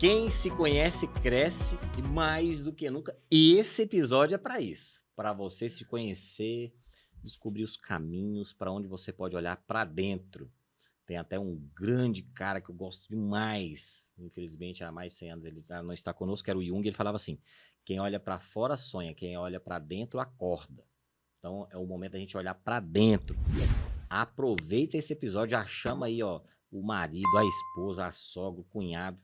Quem se conhece, cresce e mais do que nunca. E esse episódio é para isso. Para você se conhecer, descobrir os caminhos, para onde você pode olhar para dentro. Tem até um grande cara que eu gosto demais. Infelizmente, há mais de 100 anos ele já não está conosco, que era o Jung. Ele falava assim, quem olha para fora sonha, quem olha para dentro acorda. Então, é o momento da gente olhar para dentro. Aproveita esse episódio, já chama aí, ó, o marido, a esposa, a sogra, o cunhado.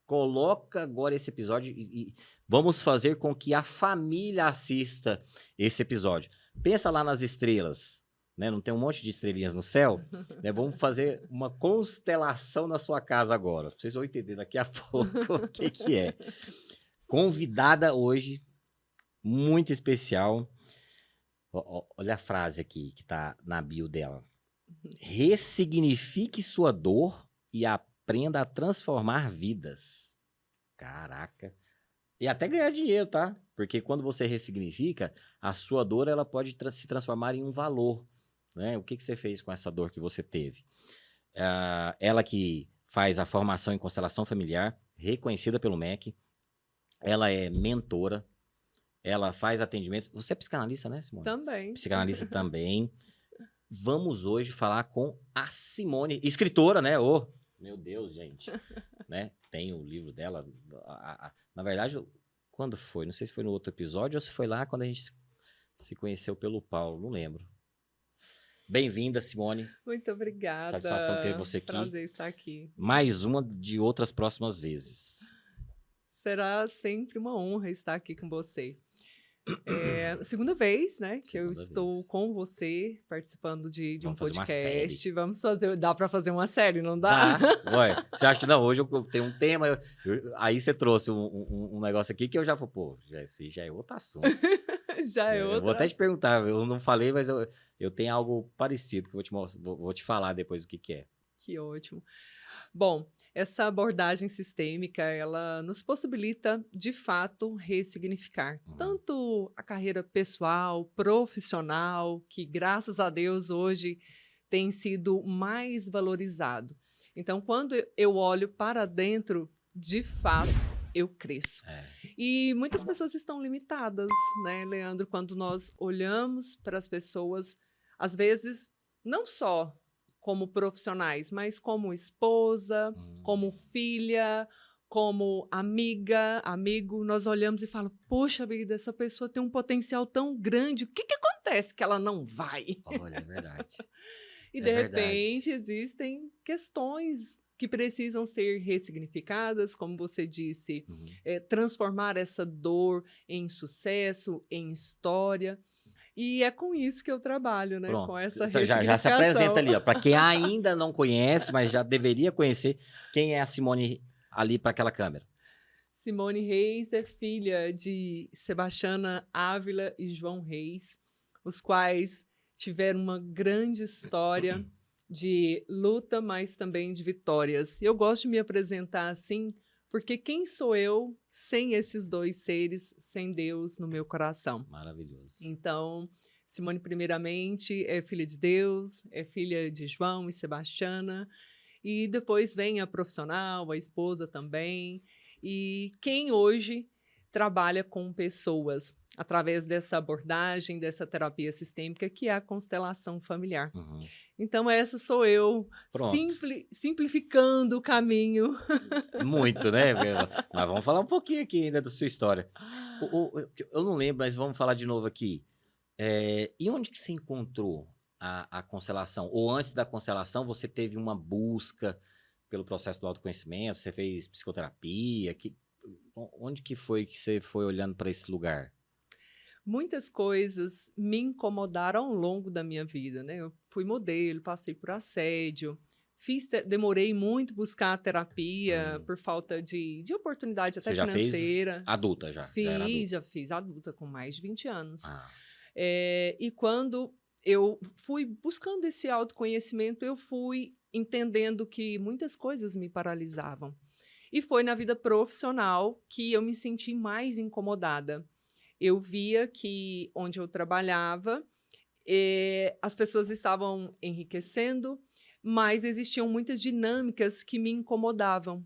Coloca agora esse episódio e vamos fazer com que a família assista esse episódio. Pensa lá nas estrelas, né? Não tem um monte de estrelinhas no céu? Né? Vamos fazer uma constelação na sua casa agora. Vocês vão entender daqui a pouco o que é. Convidada hoje, muito especial. Olha a frase aqui que está na bio dela. Ressignifique sua dor e aprenda a transformar vidas. Caraca. E até ganhar dinheiro, tá? Porque quando você ressignifica, a sua dor ela pode se transformar em um valor. Né? O que você fez com essa dor que você teve? Ela que faz a formação em constelação familiar, reconhecida pelo MEC. Ela é mentora. Ela faz atendimentos. Você é psicanalista, né, Simone? Também. Psicanalista também. Vamos hoje falar com a Simone, escritora, né? Oh, meu Deus, gente. Né? Tem o livro dela. Na verdade, quando foi? Não sei se foi no outro episódio ou se foi lá quando a gente se conheceu pelo Paulo, não lembro. Bem-vinda, Simone. Muito obrigada. Satisfação ter você aqui. Prazer estar aqui. Mais uma de outras próximas vezes. Será sempre uma honra estar aqui com você. É a segunda vez, né, que eu estou com você participando de um podcast. Vamos fazer, dá para fazer uma série, não dá? Dá. Ué, você acha que não? Hoje eu tenho um tema, aí você trouxe um negócio aqui que eu já falei, pô, esse já é outro assunto. Já é outro. Eu vou até te perguntar, eu não falei, mas eu tenho algo parecido que eu vou te falar depois o que é. Que ótimo. Bom, essa abordagem sistêmica, ela nos possibilita, de fato, ressignificar tanto a carreira pessoal, profissional, que, graças a Deus, hoje tem sido mais valorizado. Então, quando eu olho para dentro, de fato, eu cresço. E muitas pessoas estão limitadas, né, Leandro? Quando nós olhamos para as pessoas, às vezes, não só como profissionais, mas como esposa, como filha, como amiga, amigo, nós olhamos e falamos, poxa vida, essa pessoa tem um potencial tão grande, o que acontece que ela não vai? Olha, é verdade. E de repente existem questões que precisam ser ressignificadas, como você disse, transformar essa dor em sucesso, em história. E é com isso que eu trabalho, né? Pronto. Com essa Então, ressignificação. já se apresenta ali, ó. Para quem ainda não conhece, mas já deveria conhecer, quem é a Simone ali para aquela câmera? Simone Reis é filha de Sebastiana Ávila e João Reis, os quais tiveram uma grande história de luta, mas também de vitórias. Eu gosto de me apresentar assim, porque quem sou eu sem esses dois seres, sem Deus no meu coração? Maravilhoso. Então, Simone, primeiramente, é filha de Deus, é filha de João e Sebastiana, e depois vem a profissional, a esposa também, e quem hoje trabalha com pessoas através dessa abordagem, dessa terapia sistêmica, que é a constelação familiar. Então, essa sou eu, simplificando o caminho. Muito, né? Mas vamos falar um pouquinho aqui ainda da sua história. Eu não lembro, mas vamos falar de novo aqui. E onde que você encontrou a constelação? Ou antes da constelação, você teve uma busca pelo processo do autoconhecimento? Você fez psicoterapia? Onde que foi que você foi olhando para esse lugar? Muitas coisas me incomodaram ao longo da minha vida, né? Eu fui modelo, passei por assédio, demorei muito buscar a terapia por falta de oportunidade até financeira. Você já fez adulta já? Já fiz adulta com mais de 20 anos. E quando eu fui buscando esse autoconhecimento, eu fui entendendo que muitas coisas me paralisavam. E foi na vida profissional que eu me senti mais incomodada. Eu via que onde eu trabalhava, as pessoas estavam enriquecendo, mas existiam muitas dinâmicas que me incomodavam.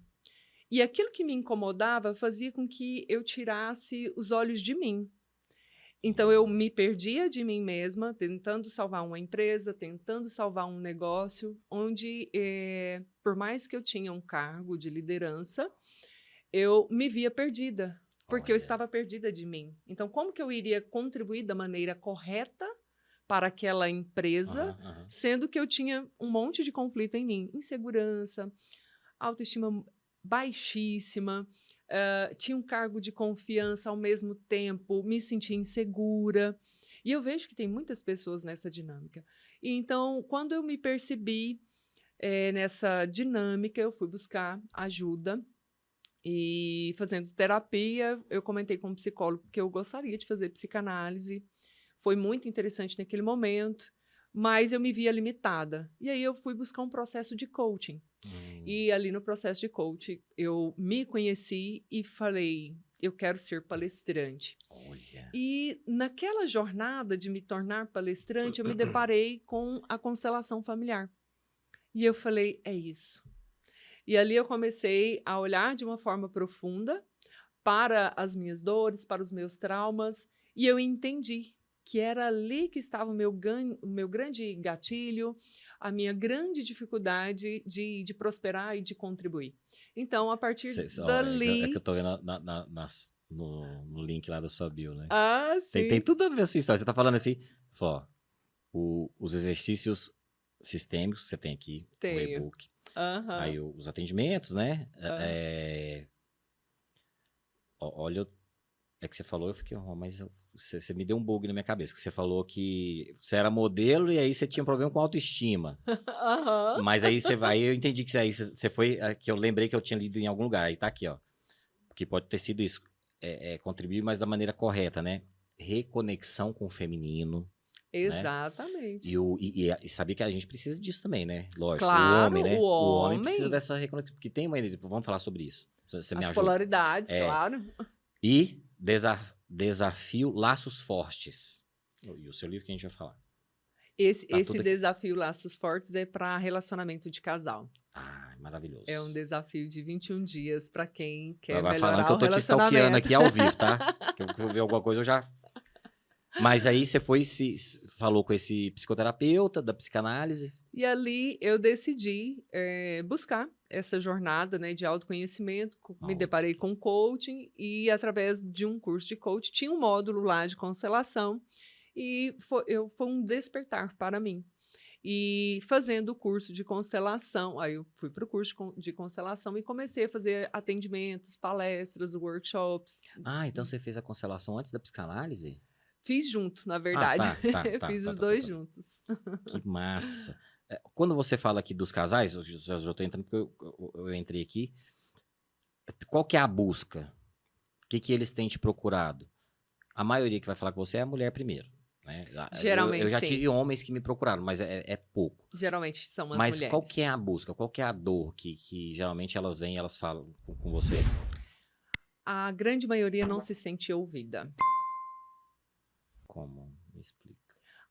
E aquilo que me incomodava fazia com que eu tirasse os olhos de mim. Então eu me perdia de mim mesma, tentando salvar uma empresa, tentando salvar um negócio, onde, por mais que eu tinha um cargo de liderança, eu me via perdida, porque eu Olha. estava perdida de mim. Então, como que eu iria contribuir da maneira correta para aquela empresa, Aham, aham. sendo que eu tinha um monte de conflito em mim? Insegurança, autoestima baixíssima, tinha um cargo de confiança, ao mesmo tempo me sentia insegura. E eu vejo que tem muitas pessoas nessa dinâmica. E então, quando eu me percebi, nessa dinâmica, eu fui buscar ajuda. E fazendo terapia, eu comentei com um psicólogo que eu gostaria de fazer psicanálise. Foi muito interessante naquele momento, mas eu me via limitada. E aí eu fui buscar um processo de coaching. Hum, E ali no processo de coaching, eu me conheci e falei, eu quero ser palestrante. olha. E naquela jornada de me tornar palestrante, eu me deparei com a constelação familiar. E eu falei, é isso. E ali eu comecei a olhar de uma forma profunda para as minhas dores, para os meus traumas, e eu entendi que era ali que estava o meu grande gatilho, a minha grande dificuldade de prosperar e de contribuir. Então, a partir Ó, é que eu dali. tô vendo no link lá da sua bio, né? Ah, Tem sim, tudo a ver assim, só. Você tá falando assim, ó, os exercícios sistêmicos, você tem aqui, o tenho. e-book. Aham. Aí os atendimentos, né? Ah. Olha, é que você falou, eu fiquei, mas você me deu um bug na minha cabeça, que você falou que você era modelo e aí você tinha problema com autoestima. Aham. Mas aí você vai, eu entendi que aí você foi, que eu lembrei que eu tinha lido em algum lugar, aí tá aqui, ó. Que pode ter sido isso, contribuir, mas da maneira correta, né? Reconexão com o feminino, né? Exatamente. E sabia que a gente precisa disso também, né? Lógico, o Claro, homem, o né? O homem precisa homem, dessa reconexão, porque tem uma, vamos falar sobre isso, você me as ajuda. polaridades, É, claro. e desafio Laços Fortes. E o seu livro que a gente vai falar. Esse, Tá esse tudo aqui. desafio Laços Fortes é para relacionamento de casal. Ah, É um maravilhoso. desafio de 21 dias para quem quer Vai falando que melhorar eu o tô te stalkeando relacionamento. aqui ao vivo, tá? Que eu ver alguma coisa eu já. Mas aí você foi falou com esse psicoterapeuta da psicanálise. E ali eu decidi buscar essa jornada, né, de autoconhecimento. Me Outra deparei aqui. com coaching e, através de um curso de coaching, tinha um módulo lá de constelação e foi um despertar para mim. E fazendo o curso de constelação, aí eu fui para o curso de constelação e comecei a fazer atendimentos, palestras, workshops. Ah, então você fez a constelação antes da psicanálise? Fiz junto, na Ah, verdade. tá, tá, Eu tá, fiz tá, os tá, tá, dois tá. juntos. Que massa. Quando você fala aqui dos casais, eu já tô entrando porque eu entrei aqui. Qual que é a busca? O que eles têm te procurado? A maioria que vai falar com você é a mulher primeiro, né? Eu Geralmente, já sim. tive homens que me procuraram, mas é pouco. Geralmente são as Mas qual que é mulheres. a busca? Qual que é a dor que geralmente elas vêm e elas falam com você? A grande maioria não se sente ouvida. Como? Me explica.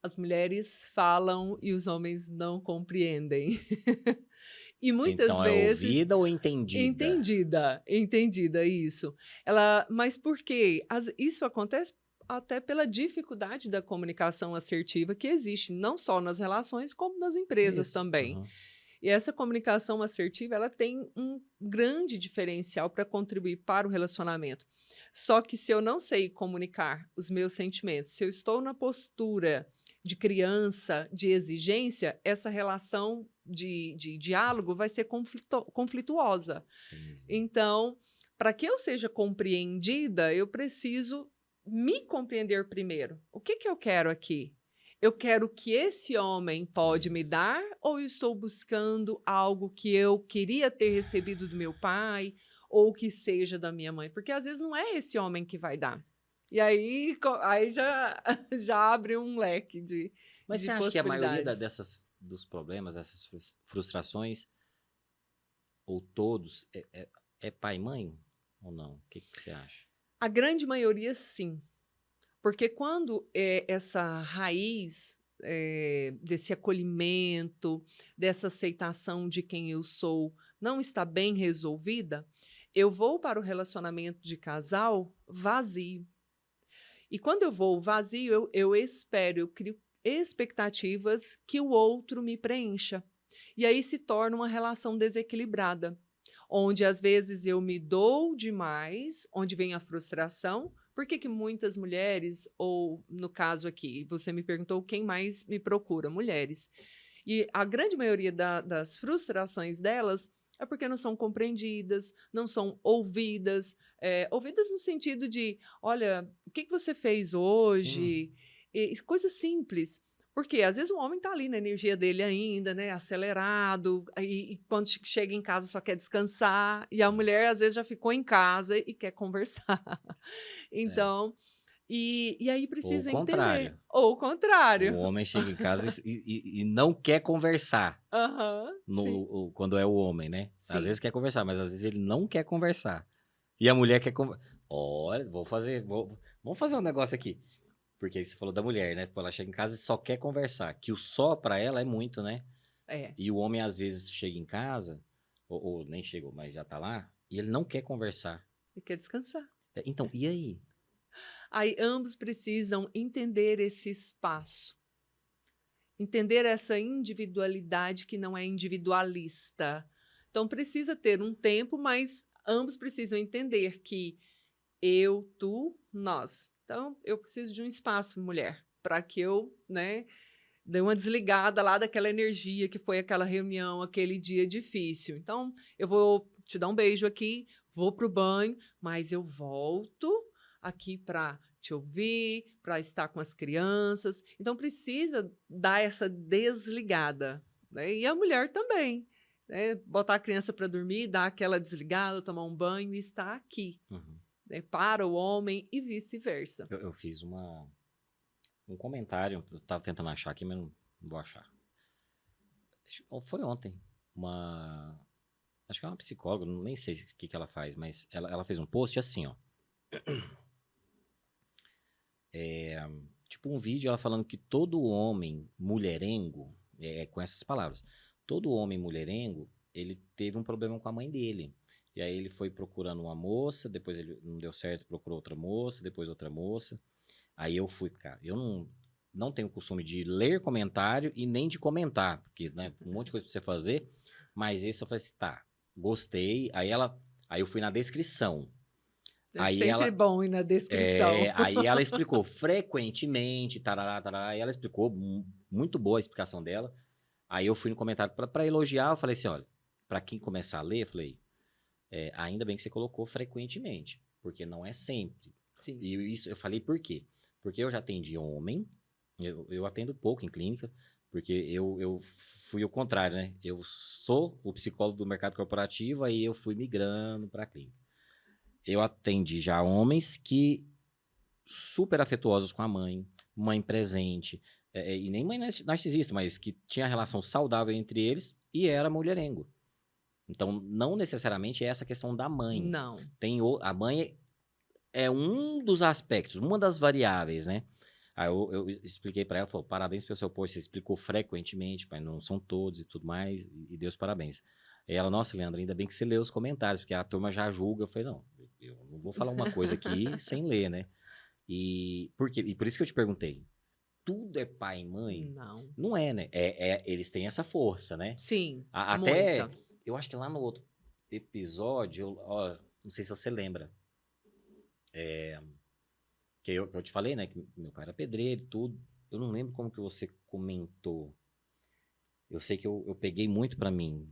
As mulheres falam e os homens não compreendem. E muitas Então é vezes ouvida ou entendida? entendida, isso. Mas por quê? Isso acontece até pela dificuldade da comunicação assertiva que existe não só nas relações, como nas empresas Isso. também. Uhum. E essa comunicação assertiva, ela tem um grande diferencial para contribuir para o relacionamento. Só que, se eu não sei comunicar os meus sentimentos, se eu estou na postura de criança, de exigência, essa relação de diálogo vai ser conflituosa. Entendi. Então, para que eu seja compreendida, eu preciso me compreender primeiro. O que que eu quero aqui? Eu quero o que esse homem pode me Isso. dar, ou eu estou buscando algo que eu queria ter recebido do meu pai ou que seja da minha mãe? Porque às vezes não é esse homem que vai dar. E aí já, já abre um leque Mas de você acha que a maioria possibilidades. dos problemas, dessas frustrações, ou todos, é pai e mãe? Ou não? O que você acha? A grande maioria, sim. Porque quando essa raiz desse acolhimento, dessa aceitação de quem eu sou, não está bem resolvida, Eu vou para o relacionamento de casal vazio. E quando eu vou vazio, eu espero, eu crio expectativas que o outro me preencha. E aí se torna uma relação desequilibrada, onde às vezes eu me dou demais, onde vem a frustração. Por que que muitas mulheres, ou no caso aqui, você me perguntou quem mais me procura? Mulheres. E a grande maioria das frustrações delas é porque não são compreendidas, não são ouvidas, ouvidas no sentido de, olha, o que que você fez Sim. hoje? Coisas simples. Porque às vezes o homem está ali na energia dele ainda, né, acelerado, e quando chega em casa só quer descansar, e a mulher às vezes já ficou em casa e quer conversar. É. Então, e aí Ou o precisa entender. contrário. Ou o O contrário. homem chega em casa e não quer conversar. Aham, sim, Quando é o homem, né? Às sim. vezes quer conversar, mas às vezes ele não quer conversar. E a mulher quer conversar. Olha, vamos fazer um negócio aqui. Porque aí você falou da mulher, né? Tipo, ela chega em casa e só quer conversar. Que o só pra ela é muito, né? É, E o homem às vezes chega em casa, ou nem chegou, mas já tá lá, e ele não quer conversar. e quer descansar. Então, e aí? Aí ambos precisam entender esse espaço, entender essa individualidade que não é individualista. Então precisa ter um tempo, mas ambos precisam entender que eu, tu, nós. Então eu preciso de um espaço, mulher, para que eu, né, dê uma desligada lá daquela energia que foi aquela reunião, aquele dia difícil. Então eu vou te dar um beijo aqui, vou pro banho, mas eu volto aqui para te ouvir, para estar com as crianças. Então precisa dar essa desligada, né? E a mulher também, né? Botar a criança para dormir, dar aquela desligada, tomar um banho e estar aqui, Uhum. né? Para o homem e vice-versa. Eu fiz um comentário, eu tava tentando achar aqui, mas não vou achar. Foi ontem. Acho que é uma psicóloga, nem sei o que ela faz, mas ela fez um post assim, ó. Tipo um vídeo ela falando que todo homem mulherengo, com essas palavras, todo homem mulherengo, ele teve um problema com a mãe dele. E aí ele foi procurando uma moça, depois ele não deu certo, procurou outra moça, depois outra moça. Aí eu fui, cara, eu não tenho o costume de ler comentário e nem de comentar, porque, né, um monte de coisa pra você fazer, mas esse eu falei assim, tá, gostei. Aí eu fui na descrição. É Aí sempre ela, bom ir na descrição. aí ela explicou frequentemente, tarará, tarará, e ela explicou, muito boa a explicação dela. Aí eu fui no comentário pra elogiar, eu falei assim, olha, pra quem começar a ler, eu falei, ainda bem que você colocou frequentemente, porque não é sempre. Sim. E isso eu falei por quê? Porque eu já atendi homem, eu atendo pouco em clínica, porque eu fui o contrário, né? Eu sou o psicólogo do mercado corporativo, aí eu fui migrando para a clínica. Eu atendi já homens que super afetuosos com a mãe presente, e nem mãe narcisista, mas que tinha relação saudável entre eles e era mulherengo. Então, não necessariamente é essa questão da mãe. Não. A mãe é um dos aspectos, uma das variáveis, né? Aí eu expliquei para ela, falou, parabéns pelo seu post, você explicou frequentemente, mas não são todos e tudo mais, e Deus parabéns. Aí ela, nossa, Leandro, ainda bem que você leu os comentários, porque a turma já julga. Eu falei, não, eu não vou falar uma coisa aqui sem ler, né? E por isso que eu te perguntei, tudo é pai e mãe? Não. Não é, né? Eles têm essa força, né? Sim, Até, muita. eu acho que lá no outro episódio, ó, não sei se você lembra, que eu te falei, né? Que meu pai era pedreiro e tudo. Eu não lembro como que você comentou. Eu sei que eu peguei muito pra mim.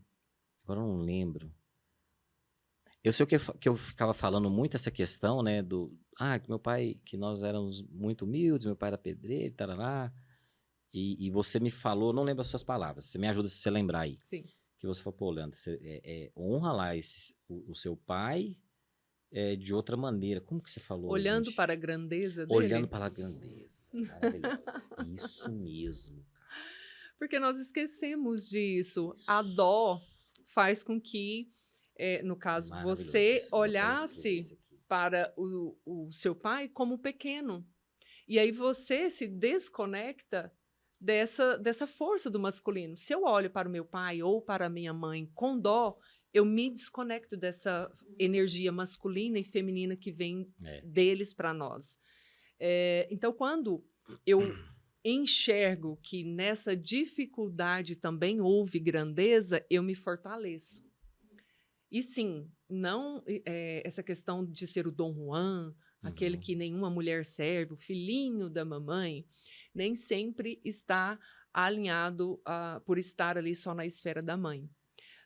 Agora eu não lembro. Eu sei que eu ficava falando muito essa questão, né? Que meu pai, que nós éramos muito humildes, meu pai era pedreiro, tarará. E você me falou, não lembro as suas palavras. Você me ajuda se você lembrar aí. Sim. Que você falou, pô, Leandro, você honra lá o seu pai de outra maneira. Como que você falou, Olhando gente? para a grandeza Olhando dele, para a grandeza. Maravilhoso. Isso mesmo, cara. porque nós esquecemos disso. A dó faz com que, no caso, Maravilhoso. você Isso, vou até escrever olhasse isso aqui. para o seu pai como pequeno. E aí você se desconecta dessa força do masculino. Se eu olho para o meu pai ou para a minha mãe com dó, eu me desconecto dessa energia masculina e feminina que vem deles para nós. Então, quando eu enxergo que nessa dificuldade também houve grandeza, eu me fortaleço. E sim, não essa questão de ser o Dom Juan, aquele que nenhuma mulher serve, o filhinho da mamãe, nem sempre está alinhado por estar ali só na esfera da mãe.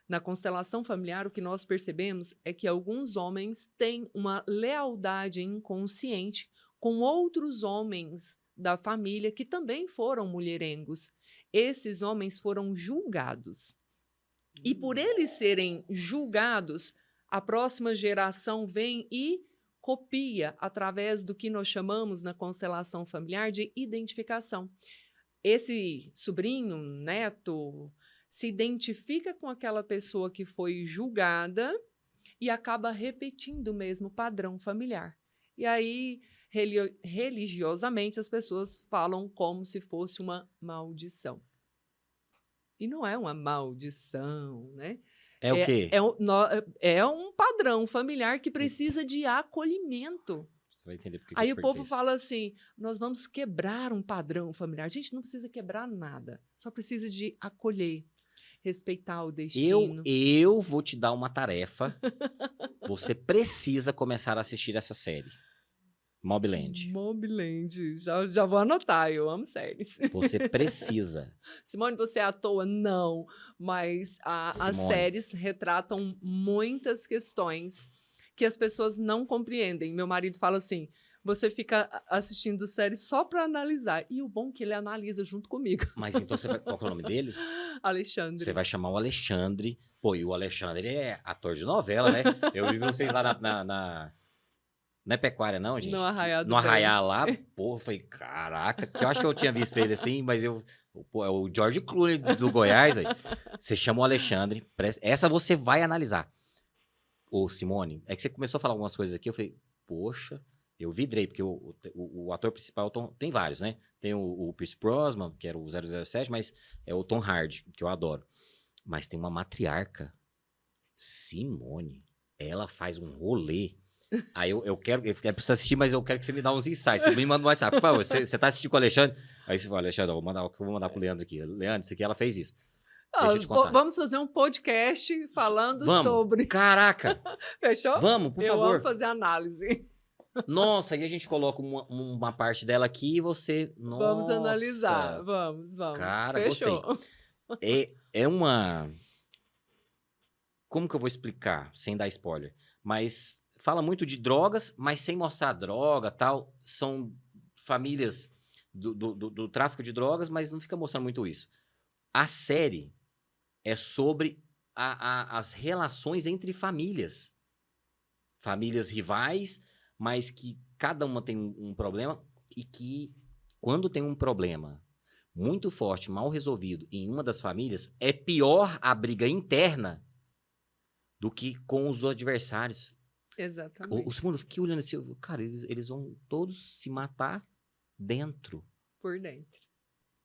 Na constelação familiar, o que nós percebemos é que alguns homens têm uma lealdade inconsciente com outros homens da família que também foram mulherengos. Esses homens foram julgados. E por eles serem julgados, a próxima geração vem e copia através do que nós chamamos na constelação familiar de identificação. Esse sobrinho, neto, se identifica com aquela pessoa que foi julgada e acaba repetindo o mesmo padrão familiar. E aí, religiosamente, as pessoas falam como se fosse uma maldição. E não é uma maldição, né? É o quê? É um padrão familiar que precisa de acolhimento. Você vai entender por que Aí eu o te povo perguntei isso. fala assim, nós vamos quebrar um padrão familiar. Gente, não precisa quebrar nada. Só precisa de acolher, respeitar o destino. Eu vou te dar uma tarefa. Você precisa começar a assistir essa série. Mobland. Mobland. Já vou anotar, eu amo séries. Você precisa. Simone, você é à toa? Não. Mas as séries retratam muitas questões que as pessoas não compreendem. Meu marido fala assim, você fica assistindo série só para analisar. E o bom é que ele analisa junto comigo. Mas então você vai... Qual que é o nome dele? Alexandre. Você vai chamar o Alexandre. Pô, e o Alexandre é ator de novela, né? Eu vi vocês lá Não é Pecuária, não, gente? No Arraiá No Arraiá lá, pô, eu falei, caraca, que eu acho que eu tinha visto ele assim, mas pô, é o George Clooney do Goiás, aí. Você chama o Alexandre, essa você vai analisar. Ô, Simone, é que você começou a falar algumas coisas aqui, eu falei, poxa, eu vidrei, porque o ator principal tem vários, né? Tem o Pierce Brosnan, que era o 007, mas é o Tom Hardy, que eu adoro. Mas tem uma matriarca, Simone, ela faz um rolê. Aí eu preciso assistir, mas eu quero que você me dê uns insights. Você me manda no WhatsApp, por favor. Você tá assistindo com o Alexandre? Aí você fala, Alexandre, eu vou mandar pro Leandro aqui. Leandro, isso aqui ela fez isso. Deixa eu te contar. Vamos fazer um podcast falando sobre. Caraca! Fechou? Vamos, por favor. Eu amo fazer análise. Nossa, aí a gente coloca uma parte dela aqui e você. Nossa. Vamos analisar. Vamos. Cara, fechou. Gostei. É uma. Como que eu vou explicar sem dar spoiler? Mas fala muito de drogas, mas sem mostrar droga, tal. São famílias do tráfico de drogas, mas não fica mostrando muito isso. A série é sobre as relações entre famílias. Famílias rivais, mas que cada uma tem um problema e que, quando tem um problema muito forte, mal resolvido em uma das famílias, é pior a briga interna do que com os adversários. Exatamente. O Simone, eu fiquei olhando assim, cara, eles vão todos se matar dentro. Por dentro.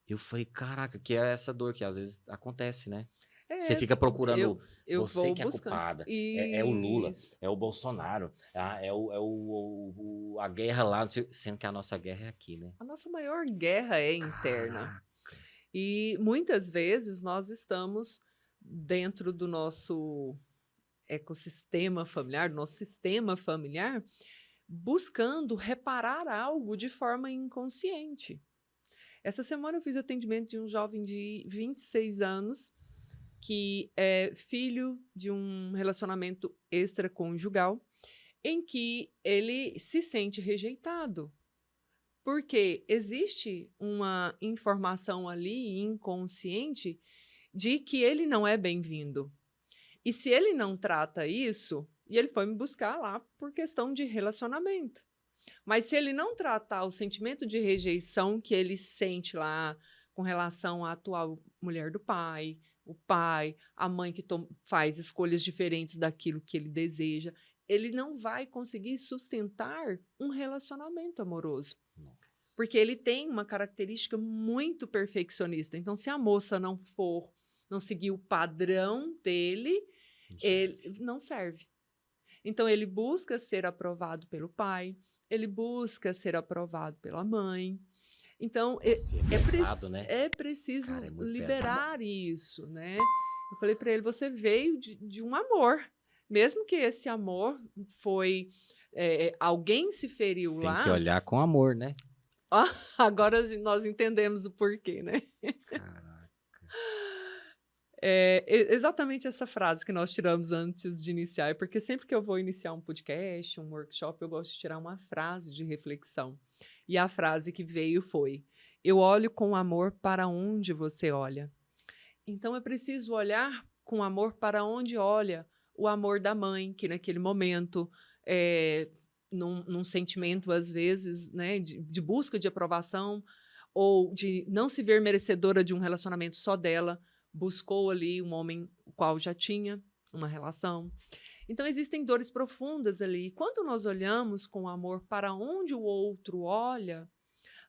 Eu falei, caraca, que é essa dor que às vezes acontece, né? Você fica procurando você que é culpada. É o Lula, é o Bolsonaro, é a guerra lá, sendo que a nossa guerra é aqui, né? A nossa maior guerra é interna. Caraca. E muitas vezes nós estamos dentro do nosso ecossistema familiar, do nosso sistema familiar, buscando reparar algo de forma inconsciente. Essa semana eu fiz atendimento de um jovem de 26 anos, que é filho de um relacionamento extraconjugal, em que ele se sente rejeitado. Porque existe uma informação ali inconsciente de que ele não é bem-vindo. E se ele não trata isso, e ele foi me buscar lá por questão de relacionamento. Mas se ele não tratar o sentimento de rejeição que ele sente lá com relação à atual mulher do pai, o pai, a mãe que faz escolhas diferentes daquilo que ele deseja, ele não vai conseguir sustentar um relacionamento amoroso. Nossa. Porque ele tem uma característica muito perfeccionista. Então, se a moça não seguir o padrão dele, ele não serve. Então, ele busca ser aprovado pelo pai, ele busca ser aprovado pela mãe. Então, Nossa, é pesado, né? é preciso Cara, é muito pesado. liberar isso, né? Eu falei para ele, você veio de um amor. Mesmo que esse amor foi... alguém se feriu Tem que lá, olhar com amor, né? agora nós entendemos o porquê, né? Caraca. Exatamente essa frase que nós tiramos antes de iniciar, porque sempre que eu vou iniciar um podcast, um workshop, eu gosto de tirar uma frase de reflexão. E a frase que veio foi: eu olho com amor para onde você olha. Então é preciso olhar com amor para onde olha o amor da mãe, que naquele momento, num sentimento, às vezes, né, de busca de aprovação, ou de não se ver merecedora de um relacionamento só dela, buscou ali um homem o qual já tinha uma relação. Então, existem dores profundas ali. Quando nós olhamos com amor para onde o outro olha,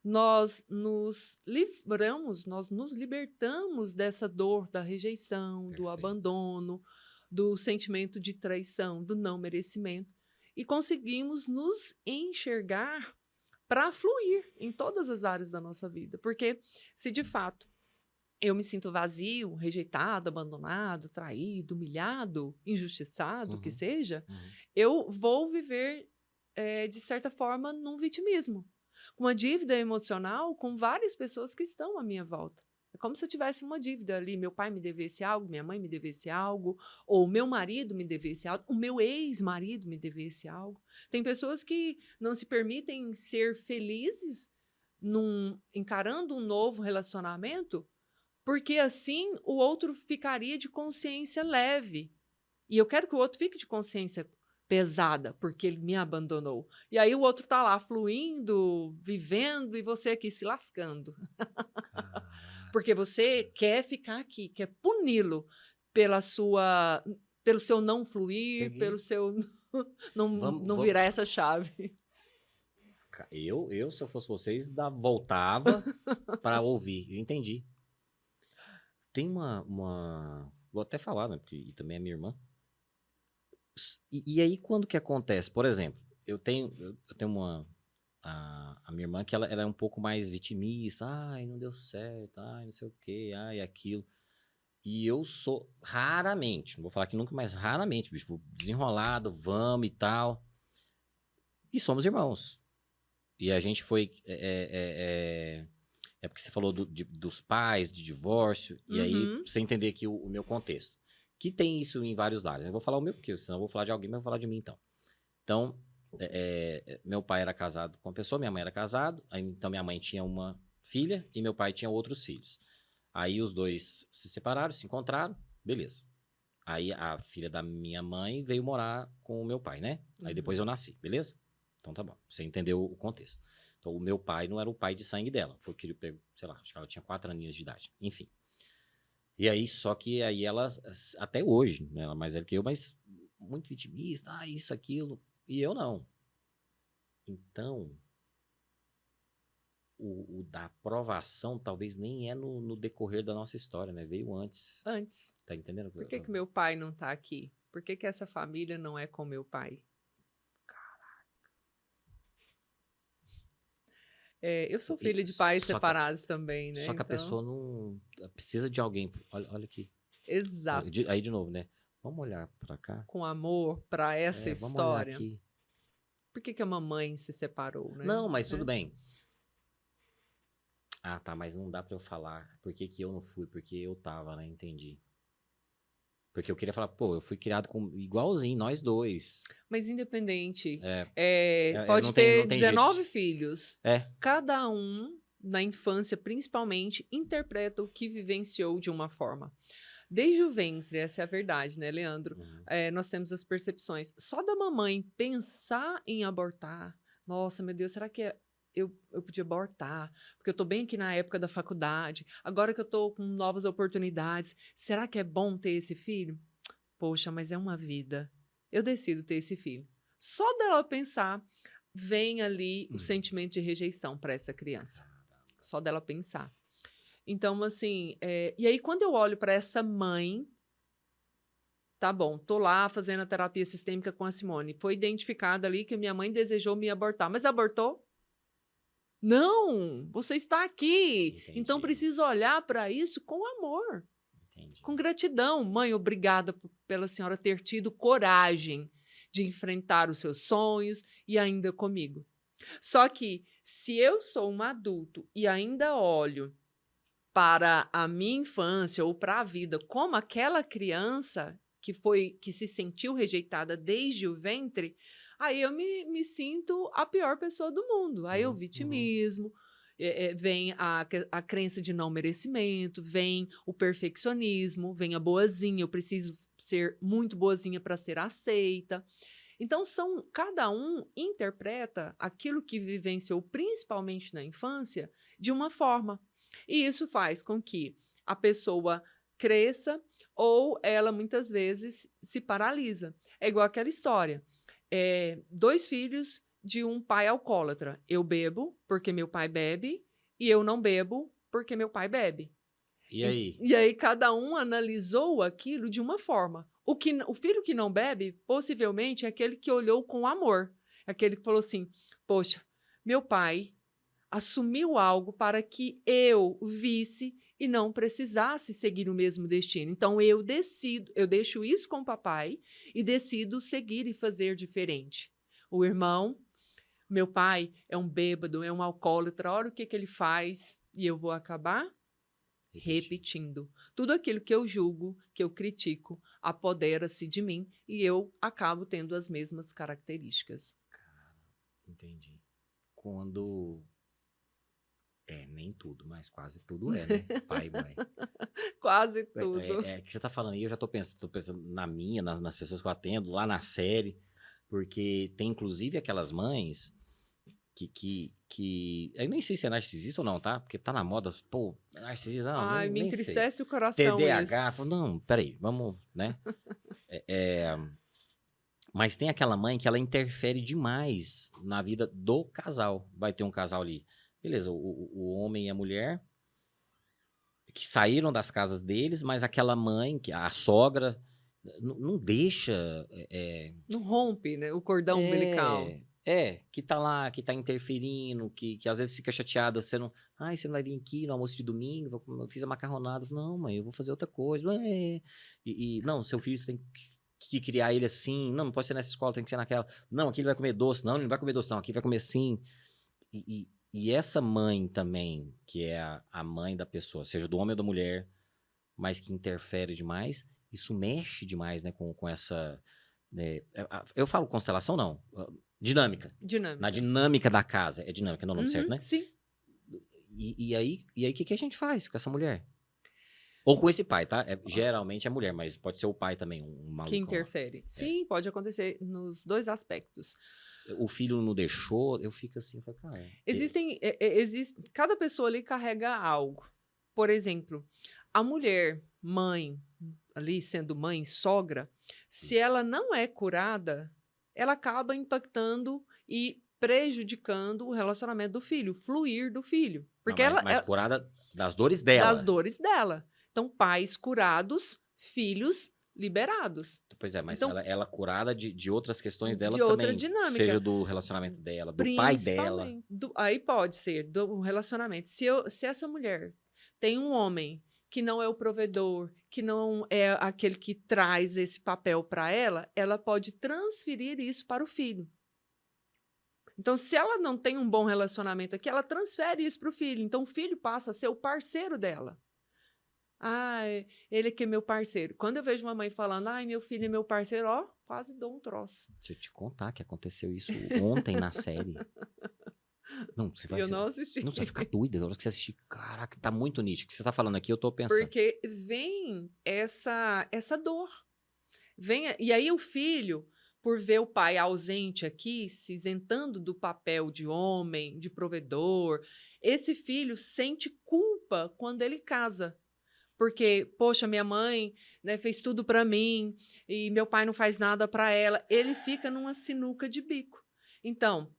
nós nos livramos, nós nos libertamos dessa dor da rejeição, do Perfeito. abandono, do sentimento de traição, do não merecimento, e conseguimos nos enxergar para fluir em todas as áreas da nossa vida. Porque se de fato eu me sinto vazio, rejeitado, abandonado, traído, humilhado, injustiçado, que seja, eu vou viver, de certa forma, num vitimismo, com uma dívida emocional com várias pessoas que estão à minha volta. É como se eu tivesse uma dívida ali, meu pai me devesse algo, minha mãe me devesse algo, ou meu marido me devesse algo, o meu ex-marido me devesse algo. Tem pessoas que não se permitem ser felizes encarando um novo relacionamento, porque assim o outro ficaria de consciência leve. E eu quero que o outro fique de consciência pesada, porque ele me abandonou. E aí o outro está lá fluindo, vivendo, e você aqui se lascando. Porque você quer ficar aqui, quer puni-lo pelo seu não fluir, Peguei. pelo seu não Vamos- virar essa chave. Se eu fosse vocês, voltava para ouvir. Eu entendi. Tem uma... Vou até falar, né? Porque também é minha irmã. E aí, quando que acontece? Por exemplo, eu tenho a minha irmã que ela é um pouco mais vitimista. Ai, não deu certo. Ai, não sei o quê. Ai, aquilo. E eu sou raramente, não vou falar que nunca, mas raramente, bicho, vou desenrolado, vamos e tal. E somos irmãos. E a gente foi. É porque você falou dos pais, de divórcio, e aí Uhum. você entender aqui o meu contexto. Que tem isso em vários lares. Eu vou falar o meu, porque senão eu vou falar de alguém, mas eu vou falar de mim então. Então, meu pai era casado com uma pessoa, minha mãe era casada, então minha mãe tinha uma filha e meu pai tinha outros filhos. Aí os dois se separaram, se encontraram, beleza. Aí a filha da minha mãe veio morar com o meu pai, né? Aí depois eu nasci, beleza? Então tá bom, você entendeu o contexto. Então o meu pai não era o pai de sangue dela, foi que ele pegou, sei lá, acho que ela tinha 4 aninhos de idade, enfim. E aí, só que aí ela, até hoje, né, ela é mais velha que eu, mas muito vitimista, isso, aquilo, e eu não. Então, o da aprovação talvez nem é no decorrer da nossa história, né? Veio antes. Antes. Tá entendendo? Por que meu pai não está aqui? Por que essa família não é com meu pai? Eu sou filha de pais separados também, né? Só que a pessoa não precisa de alguém. Olha aqui. Exato. Aí de novo, né? Vamos olhar pra cá. Com amor para essa Vamos olhar história. aqui. Por que a mamãe se separou, né? Não, mas tudo bem. Ah, tá, mas não dá pra eu falar por que eu não fui, porque eu tava, né? Entendi. Porque eu queria falar, pô, eu fui criado igualzinho, nós dois. Mas independente, não pode tem ter 19 jeito. filhos. É. Cada um, na infância principalmente, interpreta o que vivenciou de uma forma. Desde o ventre, essa é a verdade, né, Leandro? Nós temos as percepções. Só da mamãe pensar em abortar, nossa, meu Deus, será que eu podia abortar? Porque eu estou bem aqui na época da faculdade, agora que eu estou com novas oportunidades, será que é bom ter esse filho? Poxa, mas é uma vida. Eu decido ter esse filho. Só dela pensar, vem ali o sentimento de rejeição para essa criança. Só dela pensar. Então, assim, e aí quando eu olho para essa mãe, Tá bom, tô lá fazendo a terapia sistêmica com a Simone. Foi identificado ali que a minha mãe desejou me abortar. Mas abortou? Não, você está aqui. Então Entendi, precisa olhar para isso com amor, entendi. com gratidão. Mãe, obrigada pela senhora ter tido coragem de enfrentar os seus sonhos e ainda comigo. Só que se eu sou um adulto e ainda olho para a minha infância ou para a vida como aquela criança que se sentiu rejeitada desde o ventre, aí eu me sinto a pior pessoa do mundo. Aí o Uhum. vitimismo, vem a crença de não merecimento, vem o perfeccionismo, vem a boazinha, eu preciso ser muito boazinha para ser aceita. Então cada um interpreta aquilo que vivenciou principalmente na infância de uma forma. E isso faz com que a pessoa cresça ou ela muitas vezes se paralisa. É igual aquela história. 2 filhos de um pai alcoólatra. Eu bebo porque meu pai bebe e eu não bebo porque meu pai bebe. E aí? E aí cada um analisou aquilo de uma forma. O filho que não bebe, possivelmente, é aquele que olhou com amor. É aquele que falou assim: poxa, meu pai assumiu algo para que eu visse e não precisasse seguir o mesmo destino. Então eu decido, eu deixo isso com o papai e decido seguir e fazer diferente. O irmão, meu pai é um bêbado, é um alcoólatra, olha o que ele faz e eu vou acabar Repetir. repetindo. Tudo aquilo que eu julgo, que eu critico, apodera-se de mim e eu acabo tendo as mesmas características. Entendi. Quando. Nem tudo, mas quase tudo né? Pai e mãe. Quase tudo. Que você tá falando aí, eu já tô pensando na minha, nas pessoas que eu atendo, lá na série, porque tem inclusive aquelas mães que eu nem sei se é narcisista ou não, tá? Porque tá na moda, pô, narcisista, não, Ai, me nem sei. entristece o coração TDAH, isso. falo, não, peraí, vamos, né? Mas tem aquela mãe que ela interfere demais na vida do casal. Vai ter um casal ali. Beleza, o homem e a mulher que saíram das casas deles, mas aquela mãe, a sogra, não deixa. Não rompe, né, o cordão umbilical. Que tá lá, que tá interferindo, que às vezes fica chateada, você não. Ai, você não vai vir aqui no almoço de domingo, eu fiz a macarronada. Não, mãe, eu vou fazer outra coisa. Não, seu filho você tem que criar ele assim. Não pode ser nessa escola, tem que ser naquela. Não, aqui ele vai comer doce. Não, ele não vai comer doce, não. Aqui vai comer sim. E essa mãe também, que é a mãe da pessoa, seja do homem ou da mulher, mas que interfere demais, isso mexe demais, né, com essa. Né, eu falo constelação, não. Dinâmica. Na Dinâmica. dinâmica da casa. É dinâmica, não é o nome certo, Uhum, né? sim. E aí, o que a gente faz com essa mulher? Ou com esse pai, tá? Geralmente é mulher, mas pode ser o pai também, um Que malucão lá. interfere. Sim, pode acontecer nos 2 aspectos. O filho não deixou, eu fico assim, falo, cara. Cada pessoa ali carrega algo. Por exemplo, a mulher, mãe, ali sendo mãe, sogra, se Isso. ela não é curada, ela acaba impactando e prejudicando o relacionamento do filho, o fluir do filho. Porque Mas curada das dores dela. das dores dela. Então, pais curados, filhos liberados. Pois é, mas Então, ela curada de outras questões dela de outra também. dinâmica. Seja do relacionamento dela, do pai dela. Principalmente. Aí pode ser do relacionamento. Se essa mulher tem um homem que não é o provedor, que não é aquele que traz esse papel para ela pode transferir isso para o filho. Então, se ela não tem um bom relacionamento aqui, ela transfere isso para o filho. Então, o filho passa a ser o parceiro dela. Ai, ele que é meu parceiro. Quando eu vejo uma mãe falando, ai, meu filho é meu parceiro, ó, quase dou um troço. Deixa eu te contar que aconteceu isso ontem na série. Não, você vai, E eu não assisti. Não, você vai ficar doida na hora que você assistir. Caraca, tá muito nítido. O que você tá falando aqui, eu tô pensando. Porque vem essa dor. E aí o filho, por ver o pai ausente aqui, se isentando do papel de homem, de provedor, esse filho sente culpa quando ele casa. Porque, poxa, minha mãe, né, fez tudo para mim e meu pai não faz nada para ela. Ele fica numa sinuca de bico. Então,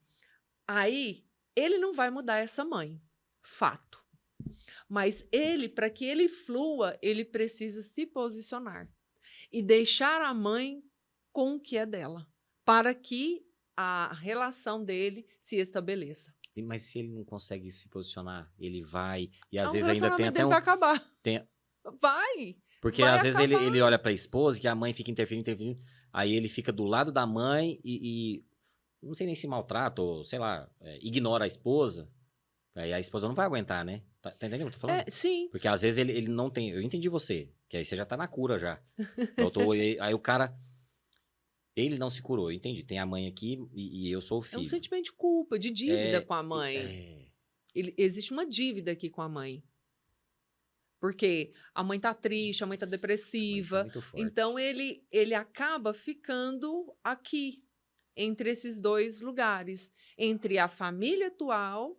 aí ele não vai mudar essa mãe, fato. Mas ele, para que ele flua, ele precisa se posicionar. e deixar a mãe com o que é dela, para que a relação dele se estabeleça. Mas se ele não consegue se posicionar, ele vai. E às O vezes ainda tem relacionamento até dele vai acabar. tem- Vai, porque vai às vezes ele, acabar. ele olha pra esposa, que a mãe fica interferindo. Aí ele fica do lado da mãe e não sei nem se maltrata ou, sei lá, ignora a esposa. Aí a esposa não vai aguentar, né? Tá entendendo o que eu tô falando? Sim, Porque às vezes ele não tem. Eu entendi você, que aí você já tá na cura já. Aí o cara. Ele não se curou, eu entendi. Tem a mãe aqui e eu sou o é um filho. sentimento de culpa, de dívida com a mãe. É, Existe uma dívida aqui com a mãe. Porque a mãe tá triste, a mãe tá nossa, depressiva. mãe, tá muito forte. Então ele acaba ficando aqui, entre esses dois lugares, entre a família atual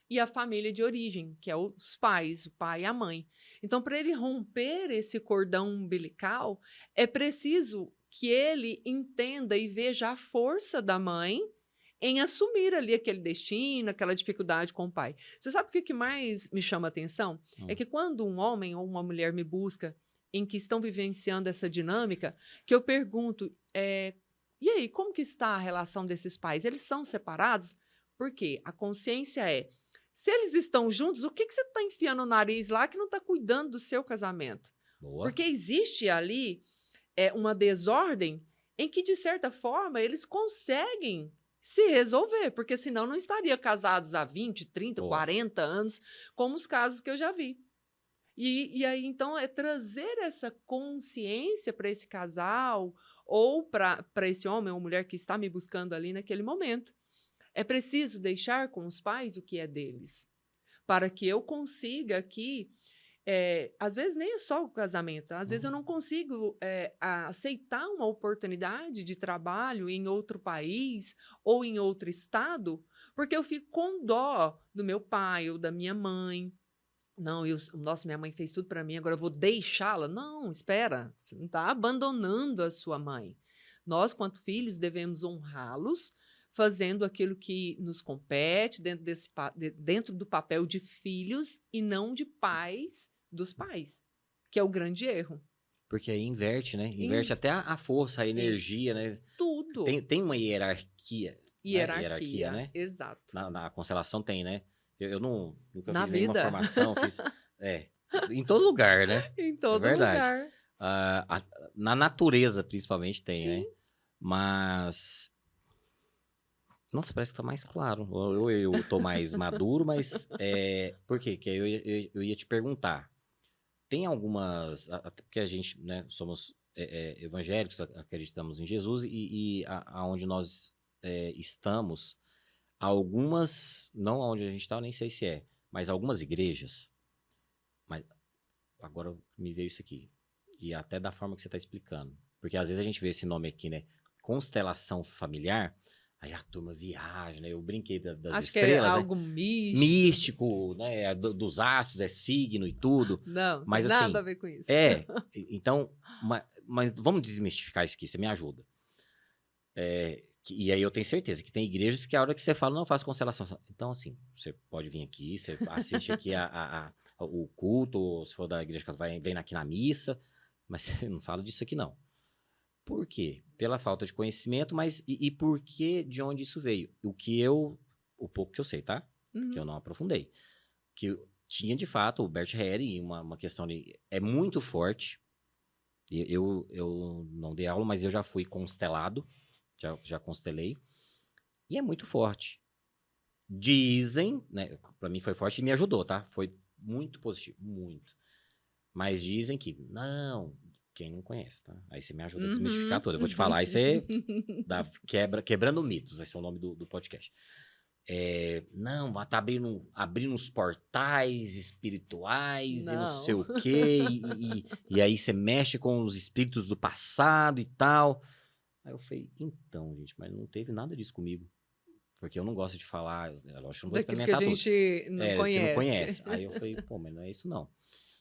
e a família de origem, que é os pais, o pai e a mãe. Então, para ele romper esse cordão umbilical, é preciso que ele entenda e veja a força da mãe em assumir ali aquele destino, aquela dificuldade com o pai. Você sabe o que mais me chama a atenção? É que quando um homem ou uma mulher me busca em que estão vivenciando essa dinâmica, que eu pergunto, e aí, como que está a relação desses pais? Eles são separados? Porque a consciência é, se eles estão juntos, o que você está enfiando o nariz lá que não está cuidando do seu casamento? Boa. Porque existe ali uma desordem em que, de certa forma, eles conseguem se resolver, porque senão não estaria casados há 20, 30, Boa. 40 anos, como os casos que eu já vi. E aí, então, é trazer essa consciência para esse casal ou para esse homem ou mulher que está me buscando ali naquele momento. É preciso deixar com os pais o que é deles, para que eu consiga aqui, às vezes nem é só o casamento, às vezes eu não consigo aceitar uma oportunidade de trabalho em outro país ou em outro estado, porque eu fico com dó do meu pai ou da minha mãe. Não, nossa, minha mãe fez tudo para mim, agora eu vou deixá-la. Não, espera, você não está abandonando a sua mãe. Nós, quanto filhos, devemos honrá-los, fazendo aquilo que nos compete dentro do papel de filhos e não de pais dos pais, que é o grande erro. Porque aí inverte, né? Inverte até a força, a energia, né? Tudo. Tem uma hierarquia. Hierarquia, né? exato. Na constelação tem, né? Eu nunca Na fiz nenhuma vida. formação. Em todo lugar, né? Em todo verdade. lugar. Na natureza, principalmente, tem, Sim. né? Mas... Nossa, parece que tá mais claro. Ou eu tô mais maduro, mas... por quê? Porque eu ia te perguntar. Tem algumas... Até porque a gente, né, somos evangélicos, acreditamos em Jesus, e aonde nós estamos, algumas... Não onde a gente está, eu nem sei se mas algumas igrejas... Mas agora me veio isso aqui. E até da forma que você está explicando. Porque às vezes a gente vê esse nome aqui, né? Constelação familiar... Aí a turma viaja, né? Eu brinquei das Acho estrelas, que é né? algo místico. Místico, né? Dos astros, signo e tudo. Não, mas tem assim, nada a ver com isso. Então, mas vamos desmistificar isso aqui, você me ajuda. E aí eu tenho certeza que tem igrejas que a hora que você fala, não faço constelação. Então, assim, você pode vir aqui, você assiste aqui o culto, ou se for da igreja católica, vem aqui na missa, mas você não fala disso aqui, não. Por quê? Pela falta de conhecimento, mas e por que de onde isso veio? O pouco que eu sei, tá? Que eu não aprofundei. Que tinha, de fato, o Bert Harry, uma questão de... É muito forte. Eu não dei aula, mas eu já fui constelado. Já constelei. E é muito forte. Dizem, né? Pra mim foi forte e me ajudou, tá? Foi muito positivo, muito. Mas dizem que, não... Quem não conhece, tá? Aí você me ajuda a desmistificar tudo. Eu vou te falar, aí você quebrando mitos, vai ser o nome do podcast. Não, vai estar abrindo uns portais espirituais e não sei o quê. E aí você mexe com os espíritos do passado e tal. Aí eu falei, então, gente, mas não teve nada disso comigo. Porque eu não gosto de falar, lógico que eu não vou experimentar tudo. Daquilo que a gente não conhece. Que não conhece. Aí eu falei, pô, mas não é isso não.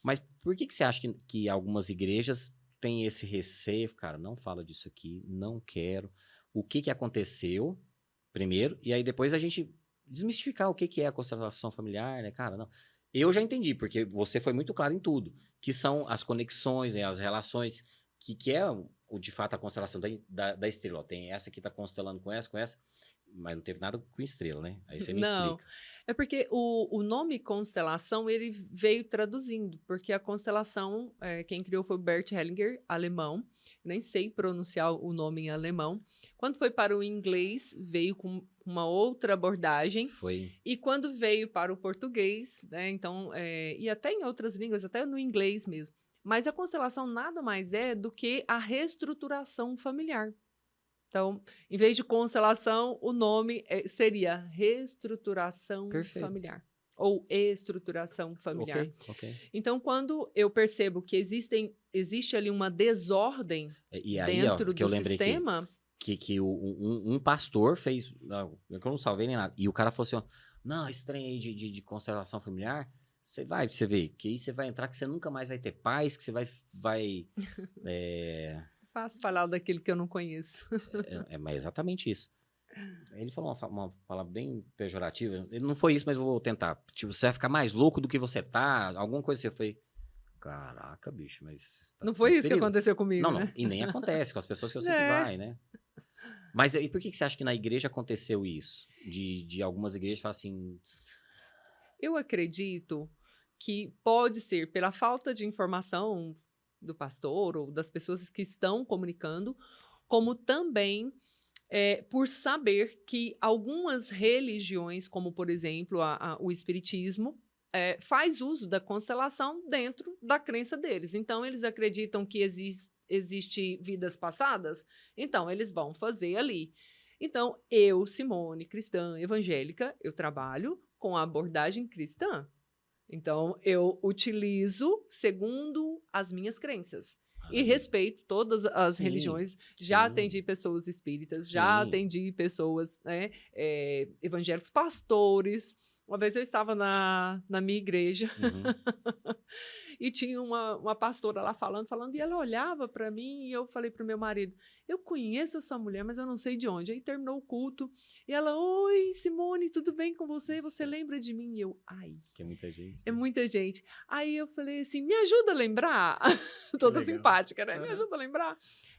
Mas por que você acha que algumas igrejas tem esse receio? Cara, não fala disso aqui, não quero. O que aconteceu, primeiro, e aí depois a gente desmistificar o que é a constelação familiar, né, cara? Não. Eu já entendi, porque você foi muito claro em tudo, que são as conexões, as relações, que é de fato a constelação da estrela. Ó, tem essa que tá constelando com essa, mas não teve nada com estrela, né? Aí você me Não, explica. é porque o nome constelação ele veio traduzindo, porque a constelação, quem criou foi o Bert Hellinger, alemão, nem sei pronunciar o nome em alemão. Quando foi para o inglês, veio com uma outra abordagem, Foi. e quando veio para o português, né, então, e até em outras línguas, até no inglês mesmo, mas a constelação nada mais é do que a reestruturação familiar. Então, em vez de constelação, o nome seria reestruturação Perfeito. familiar ou estruturação familiar. Ok. Então, quando eu percebo que existe ali uma desordem E aí, ó, dentro que eu do lembrei sistema, que um pastor fez, não, eu não salvei nem nada, e o cara falou assim, ó, não, esse trem aí de constelação familiar, você vê, que aí você vai entrar que você nunca mais vai ter paz, que você vai faço falar daquilo que eu não conheço. mas é exatamente isso. Ele falou uma palavra bem pejorativa, ele não foi isso, mas eu vou tentar, tipo, você vai ficar mais louco do que você tá, alguma coisa assim, eu falei, caraca, bicho, mas você tá Não foi muito isso que perigo. aconteceu comigo, Não, né? e nem acontece com as pessoas que eu sei que É. vai, né? Mas e por que você acha que na igreja aconteceu isso? De algumas igrejas falar assim, Eu acredito que pode ser pela falta de informação do pastor ou das pessoas que estão comunicando, como também por saber que algumas religiões, como por exemplo o Espiritismo, faz uso da constelação dentro da crença deles. Então, eles acreditam que existe vidas passadas, então eles vão fazer ali. Então, eu, Simone, cristã, evangélica, eu trabalho com a abordagem cristã. Então, eu utilizo segundo as minhas crenças. E maravilha. respeito todas as Sim, religiões. Já sim. atendi pessoas espíritas, já Sim. atendi pessoas, né, evangélicos, pastores. Uma vez eu estava na minha igreja Uhum. e tinha uma pastora lá falando, e ela olhava para mim e eu falei para o meu marido, eu conheço essa mulher, mas eu não sei de onde. Aí terminou o culto e ela, oi, Simone, tudo bem com você? Você lembra de mim? E eu, ai, Que é muita gente. é né? muita gente. Aí eu falei assim, me ajuda a lembrar? Toda legal. simpática, né? Me Aham. ajuda a lembrar?